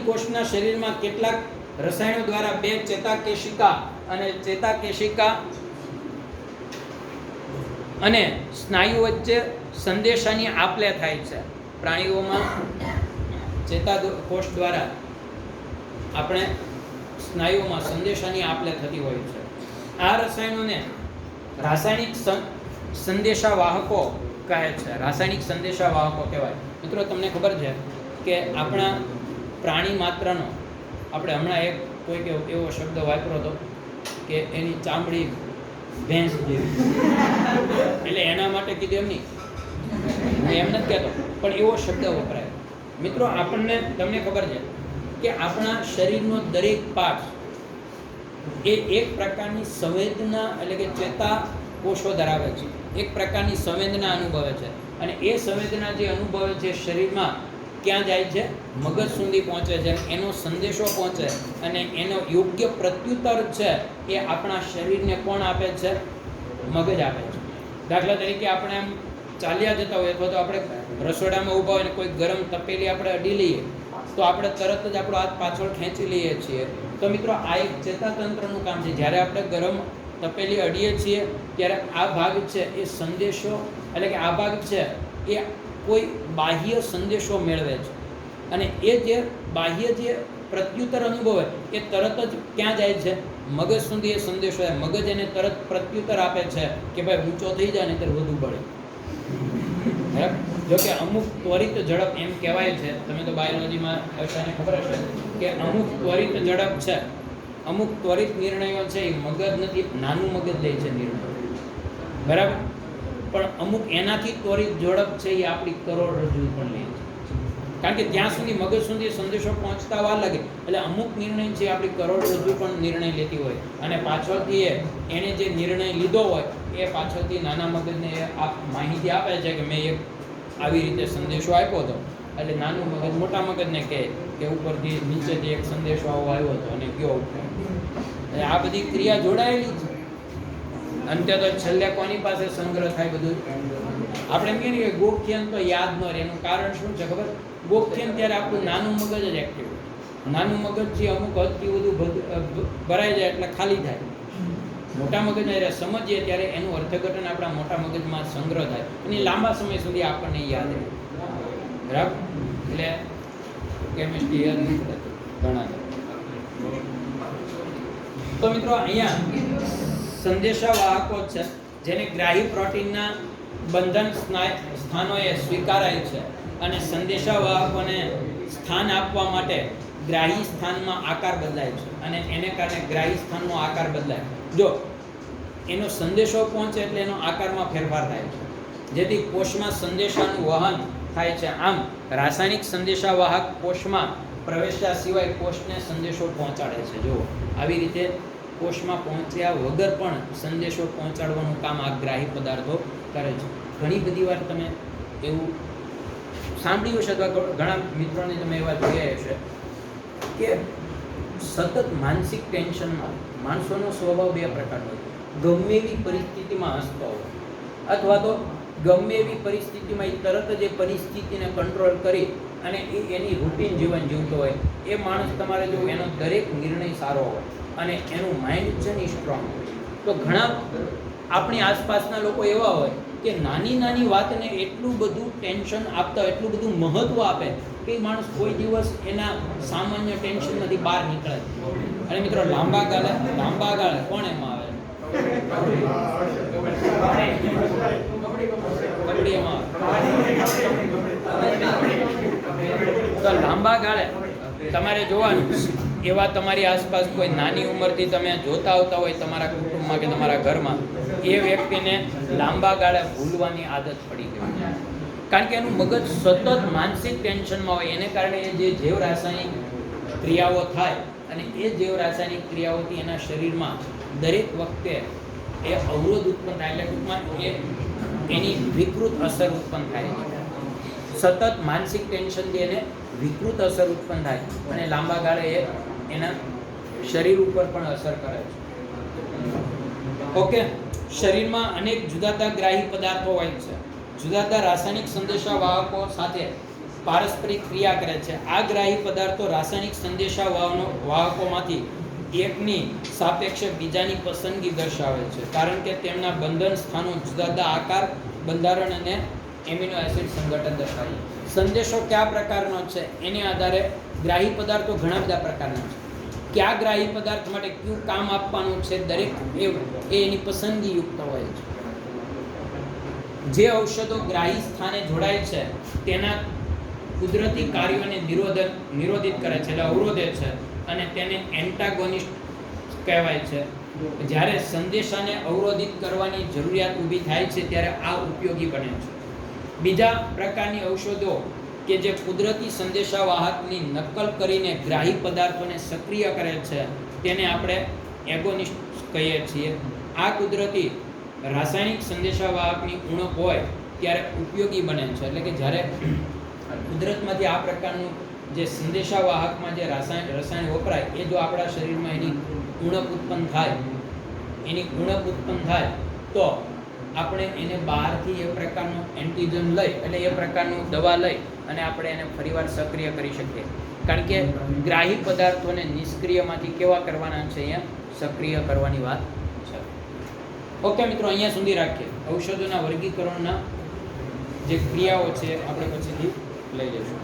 કોષના શરીરમાં કેટલાક રસાયણો દ્વારા બે ચેતાકેશિકા અને સ્નાયુ વચ્ચે સંદેશાની આપ-લે થાય છે. પ્રાણીઓમાં ચેતાકોષ દ્વારા આપણે સ્નાયુઓમાં સંદેશાની આપ-લે થતી હોય છે. આ રસાયણોને રાસાયણિક સંદેશાવાહકો કહે છે. રાસાયણિક સંદેશાવાહકો કહેવાય. મિત્રો, તમને ખબર છે કે આપણા પ્રાણી માત્રનો, આપણે હમણાં કોઈક એવો શબ્દ વાપર્યો હતો કે એની ચામડી ભેંસ જેવી, એટલે એના માટે કીધું એમ નહીં, હું એમ નથી કહેતો, પણ એવો શબ્દ વપરાય. મિત્રો, તમને ખબર છે કે આપણા શરીરનો દરેક પાર્ટ એ એક પ્રકારની સંવેદના એટલે કે ચેતા કોષો ધરાવે છે. એક પ્રકારની સંવેદના અનુભવે છે અને એ સંવેદના જે અનુભવે છે શરીરમાં ક્યાં જાય છે? મગજ સુધી પહોંચે છે. એનો સંદેશો પહોંચે અને એનો યોગ્ય પ્રત્યુત્તર છે એ આપણા શરીરને કોણ આપે છે? મગજ આપે છે. દાખલા તરીકે આપણે એમ ચાલ્યા જતા હોય અથવા તો આપણે રસોડામાં ઊભા હોય ને કોઈ ગરમ તપેલી આપણે અડી લઈએ તો આપણે તરત જ આપણો હાથ પાછળ ખેંચી લઈએ છીએ. તો મિત્રો, આ એક ચેતાતંત્રનું કામ છે. જ્યારે આપણે ગરમ તપેલી અડીએ છીએ ત્યારે આ ભાગ છે એ સંદેશો એટલે કે આ ભાગ છે એ કોઈ બાહ્ય સંદેશો મેળવે છે અને એ જે બાહ્ય જે પ્રત્યુત્તર અનુભવે એ તરત જ ક્યાં જાય છે? મગજ સુધી એ સંદેશો જાય. મગજ એને તરત પ્રત્યુત્તર આપે છે કે ભાઈ ઊંચો થઈ જાય ને ત્યારે વધુ બળે. બરાબર? જો કે અમુક ત્વરિત ઝડપ એમ કહેવાય છે, તમે તો બાયોલોજીમાં બધાને ખબર હશે કે અમુક ત્વરિત ઝડપ છે, અમુક ત્વરિત નિર્ણયો છે એ મગજ નથી, નાનું મગજ લે છે નિર્ણયો. બરાબર? પણ અમુક એનાથી ત્વરિત ઝડપ છે એ આપણી કરોડરજ્જુ પણ લે છે. કારણ કે ત્યાં સુધી મગજ સુધી સંદેશો પહોંચતા વાર લાગે એટલે અમુક નિર્ણય છે આપણી કરોડરજ્જુ પણ નિર્ણય લેતી હોય અને પાછળથી એને જે નિર્ણય લીધો હોય એ પાછળથી નાના મગજને માહિતી આપે છે કે મેં એક આવી રીતે સંદેશો આપ્યો હતો. એટલે નાનું મગજ મોટા મગજને કહે કે ઉપરથી નીચેથી એક સંદેશો આવ્યો હતો અને ગયો. એટલે આ બધી ક્રિયા જોડાયેલી છે. અંતે તો છેલ્લે કોની પાસે સંગ્રહ થાય બધું? આપણે એમ કહીએ કે ગોખ્યન તો યાદ ન રહે. એનું કારણ શું છે ખબર? ગોખ્યન ત્યારે આપણું નાનું મગજ જ એક્ટિવ. નાનું મગજ જે અમુક હદથી બધું ભરાઈ જાય એટલે ખાલી થાય. મોટા મગજને જ્યારે સમજીએ ત્યારે એનું અર્થઘટન આપણા મોટા મગજમાં સંગ્રહ થાય અને લાંબા સમય સુધી આપણને યાદ રહે. બરાબર? એટલે કેમિસ્ટ્રી યાદ નથી રહેતું ઘણા. તો મિત્રો, અહીંયા સંદેશાવાહકો છે જેને ગ્રાહી પ્રોટીનના બંધન સ્થાનોએ સ્વીકારાય છે અને સંદેશાવાહકોને સ્થાન આપવા માટે ગ્રાહી સ્થાનમાં આકાર બદલાય છે અને એને કારણે ગ્રાહી સ્થાનનો આકાર બદલાય. જો એનો સંદેશો પહોંચે એટલે એનો આકારમાં ફેરફાર થાય છે જેથી કોષમાં સંદેશાનું વહન થાય છે. આમ રાસાયણિક સંદેશાવાહક કોષમાં પ્રવેશ્યા સિવાય કોષને સંદેશો પહોંચાડે છે. જુઓ, આવી રીતે કોષમાં પહોંચ્યા વગર પણ સંદેશો પહોંચાડવાનું કામ આ ગ્રાહી પદાર્થો કરે છે. ઘણી બધી વાર તમે એવું સાંભળ્યું હશે અથવા ઘણા મિત્રોને તમે એવા જોયા હશે કે સતત માનસિક ટેન્શનમાં માણસોનો સ્વભાવ બે પ્રકારનો હોય. ગમે એવી પરિસ્થિતિમાં હસતો હોય અથવા તો ગમે એવી પરિસ્થિતિમાં એ તરત જ એ પરિસ્થિતિને કંટ્રોલ કરી અને એની રૂટીન જીવન જીવતો હોય. એ માણસ તમારે જો એનો દરેક નિર્ણય સારો હોય અને એનું માઇન્ડ છે ને સ્ટ્રોંગ હોય. તો ઘણા આપણી આસપાસના લોકો એવા હોય કે નાની નાની વાતને એટલું બધું ટેન્શન આપતા હોય, એટલું બધું મહત્વ આપે કે માણસ કોઈ દિવસ એના સામાન્ય ટેન્શનમાંથી બહાર નીકળે. અને મિત્રો, લાંબા ગાળે કોણ એમાં આવે? કબડ્ડી એમાં આવે. તો લાંબા ગાળે તમારે જોવાનું એવા તમારી આસપાસ કોઈ નાની ઉંમરથી તમે જોતા આવતા હોય તમારા કુટુંબમાં કે તમારા ઘરમાં, એ વ્યક્તિને લાંબા ગાળે ભૂલવાની આદત પડી ગઈ. કારણ કે એનું મગજ સતત માનસિક ટેન્શનમાં હોય. એને કારણે જે જૈવ રાસાયણિક ક્રિયાઓ થાય અને એ જૈવ રાસાયણિક ક્રિયાઓથી એના શરીરમાં દરેક વખતે એ અવરોધ ઉત્પન્ન થાય. એટલે ટૂંકમાં એની વિકૃત અસર ઉત્પન્ન થાય. સતત માનસિક ટેન્શનથી એને વિકૃત અસર ઉત્પન્ન થાય અને લાંબા ગાળે એના શરીર ઉપર પણ અસર કરે છે. ઓકે, શરીરમાં અનેક જુદા જુદા ગ્રાહી પદાર્થો હોય છે. જુદા જુદા રાસાયણિક સંદેશાવાહકો સાથે પારસ્પરિક ક્રિયા કરે છે. આ ગ્રાહી પદાર્થો રાસાયણિક સંદેશાવાહકોમાંથી એકની સાપેક્ષે બીજાની પસંદગી દર્શાવે છે, કારણ કે તેમના બંધન સ્થાનો જુદા જુદા આકાર, બંધારણ અને એમિનો એસિડ સંગઠન દર્શાવે છે. સંદેશો કયા પ્રકારનો છે એના આધારે ગ્રાહી પદાર્થો ઘણા બધા પ્રકારના છે. કયા ગ્રાહી પદાર્થ માટે કયું કામ આપવાનું છે દરેક એની પસંદગી યુક્ત હોય છે. જે ઔષધો ગ્રાહી સ્થાને જોડાય છે તેના કુદરતી કાર્યોને નિરોધિત કરે છે, એટલે અવરોધે છે, અને તેને એન્ટાગોનિસ્ટ કહેવાય છે. જ્યારે સંદેશાને અવરોધિત કરવાની જરૂરિયાત ઊભી થાય છે ત્યારે આ ઉપયોગી બને છે. બીજા પ્રકારની ઔષધો કે જે કુદરતી સંદેશાવાહકની નકલ કરીને ગ્રાહી પદાર્થોને સક્રિય કરે છે તેને આપણે એગોનિસ્ટ કહીએ છીએ. આ કુદરતી રાસાયણિક સંદેશાવાહકની ઉણપ હોય ત્યારે ઉપયોગી બને છે, એટલે કે જ્યારે કુદરતમાંથી આ પ્રકારનું જે સંદેશાવાહકમાં જે રસાયણ વપરાય એ જો આપણા શરીરમાં એની ઉણપ ઉત્પન્ન થાય તો આપણે એને બહારથી એ પ્રકારનું એન્ટીજન લઈ, એટલે એ પ્રકારનું દવા લઈ અને આપણે એને ફરીવાર સક્રિય કરી શકીએ, કારણ કે ગ્રાહી પદાર્થોને નિષ્ક્રિયમાંથી કેવા કરવાના છે, અહીંયા સક્રિય કરવાની વાત છે. ઓકે મિત્રો, અહીંયા સુધી રાખીએ. ઔષધોના વર્ગીકરણના જે ક્રિયાઓ છે આપણે પછીથી લઈ લઈશું.